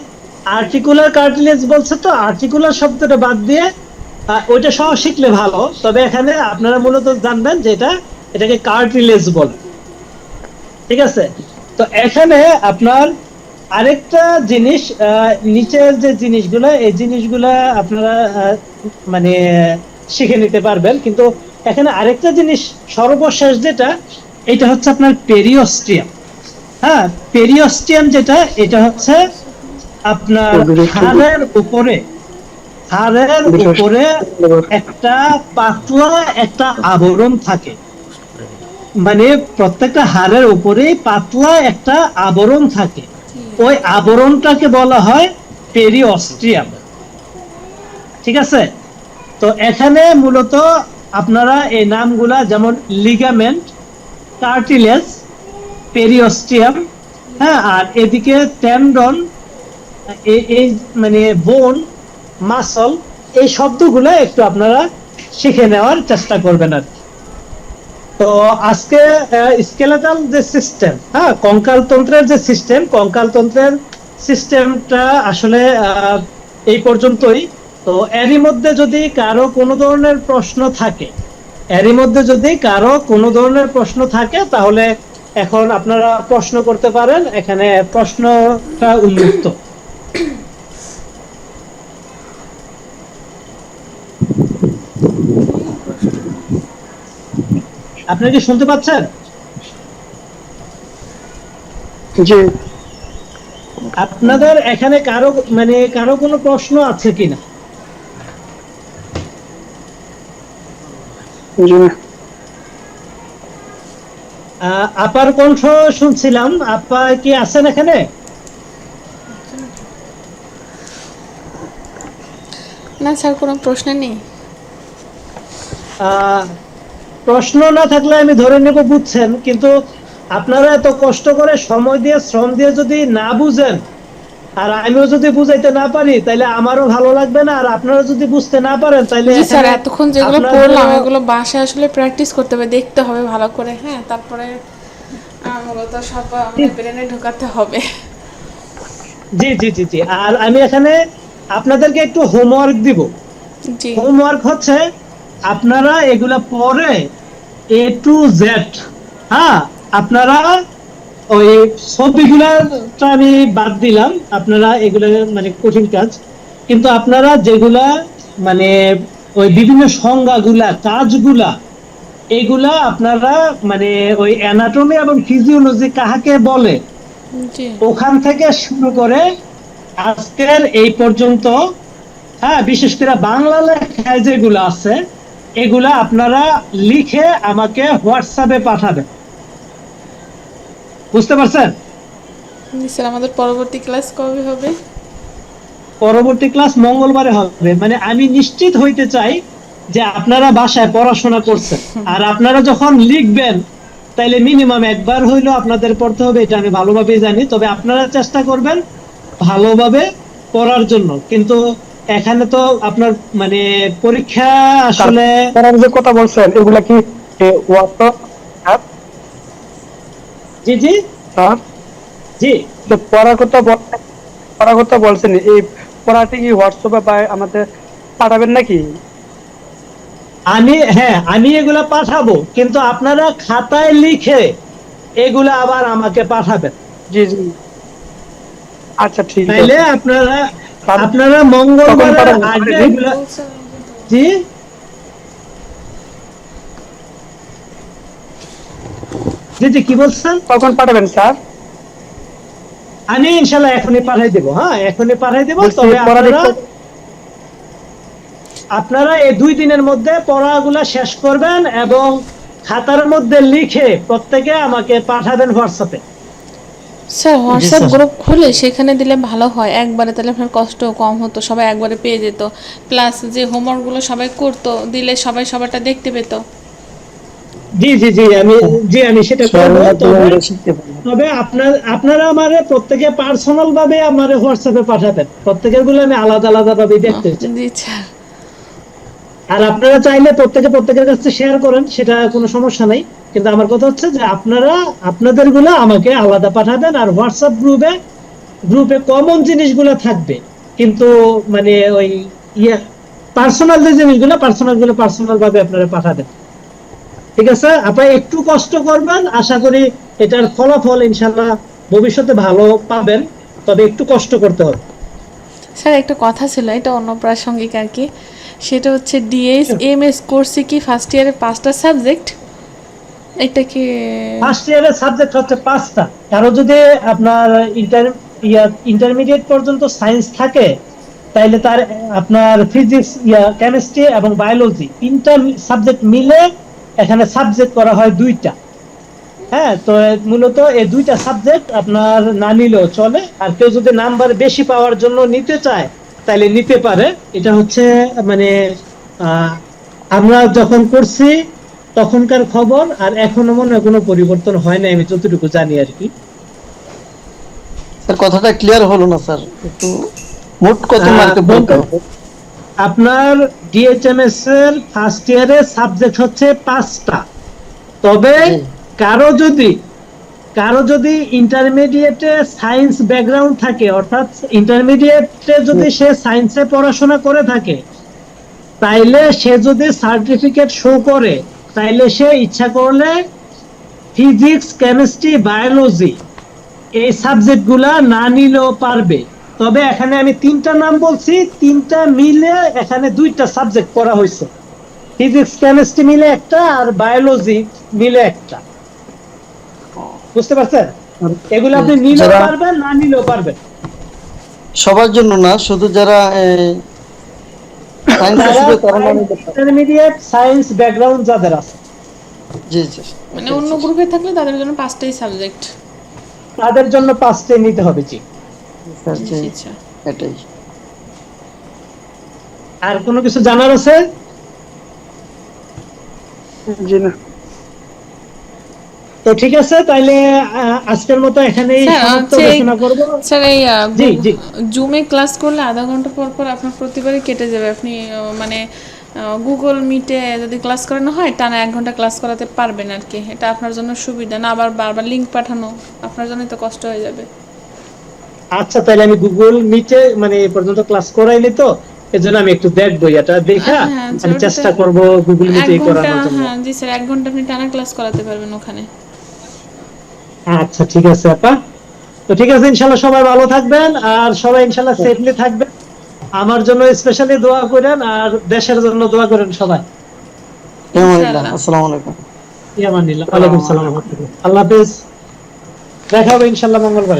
আর্টিকুলার কার্টিলেজ বলছে, তো আর্টিকুলার শব্দটা বাদ দিয়ে ওইটা সহ শিখলে ভালো। তবে এখানে আপনারা মূলত জানবেন যে এটাকে কার্টিলেজ বলে, ঠিক আছে। তো এখানে আপনার আরেকটা জিনিস, নিচের যে জিনিসগুলো, এই জিনিসগুলা আপনারা মানে শিখে নিতে পারবেন, কিন্তু এখানে আরেকটা জিনিস সর্বশেষ যেটা, এটা হচ্ছে আপনার পেরিওস্টিয়াম। হ্যাঁ, পেরিওস্টিয়াম যেটা, এটা হচ্ছে আপনার হাড়ের উপরে একটা পাতলা একটা আবরণ থাকে, মানে প্রত্যেকটা হাড়ের উপরে পাতলা একটা আবরণ থাকে, ওই আবরণটাকে বলা হয় পেরিওস্টিয়াম, ঠিক আছে। তো এখানে মূলত আপনারা এই নামগুলা যেমন লিগামেন্ট, কার্টিলেজ, পেরিওস্টিয়াম, হ্যাঁ, আর এদিকে টেন্ডন, এই মানে বোন, মাসল, এই শব্দগুলো একটু আপনারা শিখে নেওয়ার চেষ্টা করবেন আর কি। তো আজকে স্কেলেটাল যে সিস্টেম, হ্যাঁ, কঙ্কালতন্ত্রের যে সিস্টেম, কঙ্কালতন্ত্রের সিস্টেমটা আসলে এই পর্যন্তই। তো এরই মধ্যে যদি কারো কোনো ধরনের প্রশ্ন থাকে এরই মধ্যে যদি কারো কোনো ধরনের প্রশ্ন থাকে তাহলে এখন আপনারা প্রশ্ন করতে পারেন, এখানে প্রশ্নটা উন্মুক্ত। আপনি কি শুনতে পাচ্ছেন? জি আপনাদের এখানে কারো কোনো প্রশ্ন আছে কিনা? জি না। আপার কণ্ঠ শুনছিলাম, আপা কি আছেন এখানে? না স্যার, কোনো প্রশ্ন নেই। প্রশ্ন না থাকলে আমি ধরে নেব বুঝছেন, কিন্তু আপনারা এত কষ্ট করে সময় দিয়ে শ্রম দিয়ে যদি না বুঝেন আর আমিও যদি বুঝাইতে না পারি তাহলে আমারও ভালো লাগবে না, আর আপনারা যদি বুঝতে না পারেন তাহলে জি স্যার, এখানে এতক্ষণ যেগুলো আপনাদেরও- পড়লাম এগুলো বাসায় আসলে প্র্যাকটিস করতে হবে, দেখতে হবে ভালো করে, হ্যাঁ, তারপরে মূলত সব আমাদের ব্রেনে ঢোকাতে হবে। জি জি জি জি আর আমি এখানে আপনাদেরকে একটু হোমওয়ার্ক দিব। জি হোমওয়ার্ক হচ্ছে আপনারা এগুলা পরে A to Z, হ্যাঁ, আপনারা ওই ছবিগুলাটা আমি বাদ দিলাম, আপনারা এগুলা মানে কঠিন কাজ, কিন্তু আপনারা যেগুলা মানে ওই বিভিন্ন সংজ্ঞাগুলা কাজগুলা এগুলা আপনারা মানে ওই অ্যানাটমি এবং ফিজিওলজি কাহাকে বলে জি ওখান থেকে শুরু করে আজকের এই পর্যন্ত, হ্যাঁ, বিশেষ করে বাংলা লেখায় যেগুলো আছে এগুলা আপনারা লিখে আমাকে হোয়াটসঅ্যাপে পাঠাবেন। বুঝতে পারছেন? জি স্যার, আমাদের পরবর্তী ক্লাস কবে হবে? পরবর্তী ক্লাস মঙ্গলবারে হবে। মানে আমি নিশ্চিত হইতে চাই যে আপনারা বাসায় পড়াশোনা করছেন, আর আপনারা যখন লিখবেন তাইলে মিনিমাম একবার হইলো আপনাদের পড়তে হবে, এটা আমি ভালোভাবেই জানি, তবে আপনারা চেষ্টা করবেন ভালোভাবে পড়ার জন্য। কিন্তু এখানে তো আপনার মানে পরীক্ষা আসলে তারা যে কথা বলছেন এগুলা কি হোয়াটসঅ্যাপ জি জি স্যার জি যে পড়ার কথা বলছেন, এই পড়াটি কি হোয়াটসঅ্যাপে বা আমাদের পাঠাবেন নাকি? আমি এগুলা পাঠাবো, কিন্তু আপনারা খাতায় লিখে এগুলা আবার আমাকে পাঠাবেন। জি জি আচ্ছা ঠিক তাইলে আছে। আপনারা তাহলে আপনারা কখন মঙ্গলবারের পাঠাবেন? আগে এগুলা জি জি জি কি বলছেন? কখন পাঠাবেন স্যার? আমি ইনশাল্লাহ এখনই পাঠাই দেবো, হ্যাঁ এখনই পাঠাই দেবো। বলছি তবে পড়া আপনারা দেখতে আপনারা এই 2 দিনের মধ্যে পড়াগুলা শেষ করবেন এবং খাতার মধ্যে লিখে প্রত্যেকে আমাকে পাঠাবেন হোয়াটসঅ্যাপে। Sir, WhatsApp sir. গ্রুপ খুলে সেখানে দিলে ভালো হয় একবারে, তাহলে আপনার কষ্ট কম হতো, সবাই একবারে পেয়ে যেত, প্লাস যে হোমওয়ার্কগুলো সবাই করতো দিলে সবাই সবারটা দেখতে পেত। জি জি জি আমি সেটা করবো। আমরা শিখতে পারবো। তবে আপনারা আমারে প্রত্যেকে পার্সোনাল ভাবে আমারে হোয়াটসঅ্যাপে পাঠাবেন, প্রত্যেকের গুলো আমি আলাদা আলাদা ভাবে দেখতে চাই। জি স্যার। আর আপনারা চাইলে প্রত্যেকের কাছে শেয়ার করেন, সেটা কোনো সমস্যা নাই, কিন্তু আমার কথা হচ্ছে যে আপনারা আপনাদের গুলো আমাকে আলাদা পাঠাবেন, আর হোয়াটসঅ্যাপ গ্রুপে কমন জিনিসগুলো থাকবে, কিন্তু মানে ওই ইয়ে পার্সোনাল যে জিনিসগুলো পার্সোনাল ভাবে আপনারা পাঠাবেন। ঠিক আছে, আপনারা একটু কষ্ট করবেন, আশা করি এটার ফলাফল ইনশাল্লাহ ভবিষ্যতে ভালো পাবেন, তবে একটু কষ্ট করতে হবে। স্যার, একটা কথা ছিল, এটা অন্য প্রাসঙ্গিক আর কি, সেটা হচ্ছে ডিএস এমএস কোর্সে কি ফার্স্ট ইয়ারে 5টা সাবজেক্ট? এটা কি? ফার্স্ট ইয়ারের সাবজেক্ট হচ্ছে 5টা। কারো যদি আপনার ইন্টারমিডিয়েট পর্যন্ত সায়েন্স থাকে তাইলে তার আপনার ফিজিক্স, কেমিস্ট্রি এবং বায়োলজি 3টা সাবজেক্ট মিলে এখানে সাবজেক্ট করা হয় 2টা। হ্যাঁ, তো মূলত এই 2টা সাবজেক্ট আপনার না নিলেও চলে, আর কেউ যদি নাম্বার বেশি পাওয়ার জন্য নিতে চায় তাহলে নিতে পারে। এটা হচ্ছে মানে আমরা যখন করছি তখনকার খবর, আর এখনো মনে হয় কোনো পরিবর্তন হয় না, আমি যতটুকু জানি আর কি। স্যার কথাটা ক্লিয়ার হলো না স্যার, একটু মোট কত মার্কে বলতে হবে? আপনার ডিএচএমএস এর ফার্স্ট ইয়ারে সাবজেক্ট হচ্ছে 5টা। তবে জি। কারো যদি ইন্টারমিডিয়েটে সায়েন্স ব্যাকগ্রাউন্ড থাকে, অর্থাৎ ইন্টারমিডিয়েটে যদি সে সায়েন্সে পড়াশোনা করে থাকে, তাইলে সে যদি সার্টিফিকেট শো করে তাইলে সে ইচ্ছা করলে ফিজিক্স, কেমিস্ট্রি, বায়োলজি এই সাবজেক্ট গুলা না নিলেও পারবে। তবে এখানে আমি তিনটা নাম বলছি, তিনটা মিলে এখানে দুইটা সাবজেক্ট করা হয়েছে, ফিজিক্স কেমিস্ট্রি মিলে একটা আর বায়োলজি মিলে একটা। বুঝতে পারছেন? এগুলো আপনি নিলেও যারা পারবেন, না নিলেও পারবেন। সবার জন্য না, শুধু যারা সায়েন্স আসবে তারা না নিতে পারে। ইন্টারমিডিয়েট সায়েন্স ব্যাকগ্রাউন্ড যাদের আছে জি জি, মানে অন্য গ্রুপে থাকলে তাদের জন্য 5টাই সাবজেক্ট। তাদের জন্য 5টাই নিতে হবে। জি, স্যার জি, আচ্ছা, এটাই। আর কোনো কিছু জানার আছে? জি না। তো ঠিক আছে, তাইলে আজকের মতো এখানেই স্যার সমাপ্ত হচ্ছে ঘোষণা করব। স্যার এই জি জি, জুমে ক্লাস করলে আধা ঘন্টা পর পর আপনার প্রতিবারই কেটে যাবে। আপনি মানে গুগল মিটে যদি ক্লাস করানো হয় টানা 1 ঘন্টা ক্লাস করাতে পারবেন আর কি। এটা আপনার জন্য সুবিধা না, আবার বারবার লিংক পাঠানো আপনার জন্য তো কষ্ট হয়ে যাবে। আচ্ছা, তাহলে আমি গুগল মিটে মানে এই পর্যন্ত ক্লাস করাইনি, তো এজন্য আমি একটু দেখবো, এটা দেখা হ্যাঁ স্যার, আমি ওটাতে চেষ্টা করব গুগল 1 মিটে ঘন্টা, করানোর জন্য। হ্যাঁ জি স্যার 1 ঘন্টা আপনি টানা ক্লাস করাতে পারবেন ওখানে। আচ্ছা ঠিক আছে আপা, তো ঠিক আছে, ইনশাল্লাহ সবাই ভালো থাকবেন আর সবাই ইনশাল্লাহ সেফলি থাকবেন। আমার জন্য স্পেশালি দোয়া করেন আর দেশের জন্য দোয়া করেন সবাই। আলহামদুলিল্লাহ, আসসালামু আলাইকুম। ইয়ামানিল্লাহ, ওয়ালাইকুম সালাম ওয়া রাহমাতুল্লাহ। আল্লাহ হাফেজ, দেখা হবে ইনশাল্লাহ মঙ্গলবার।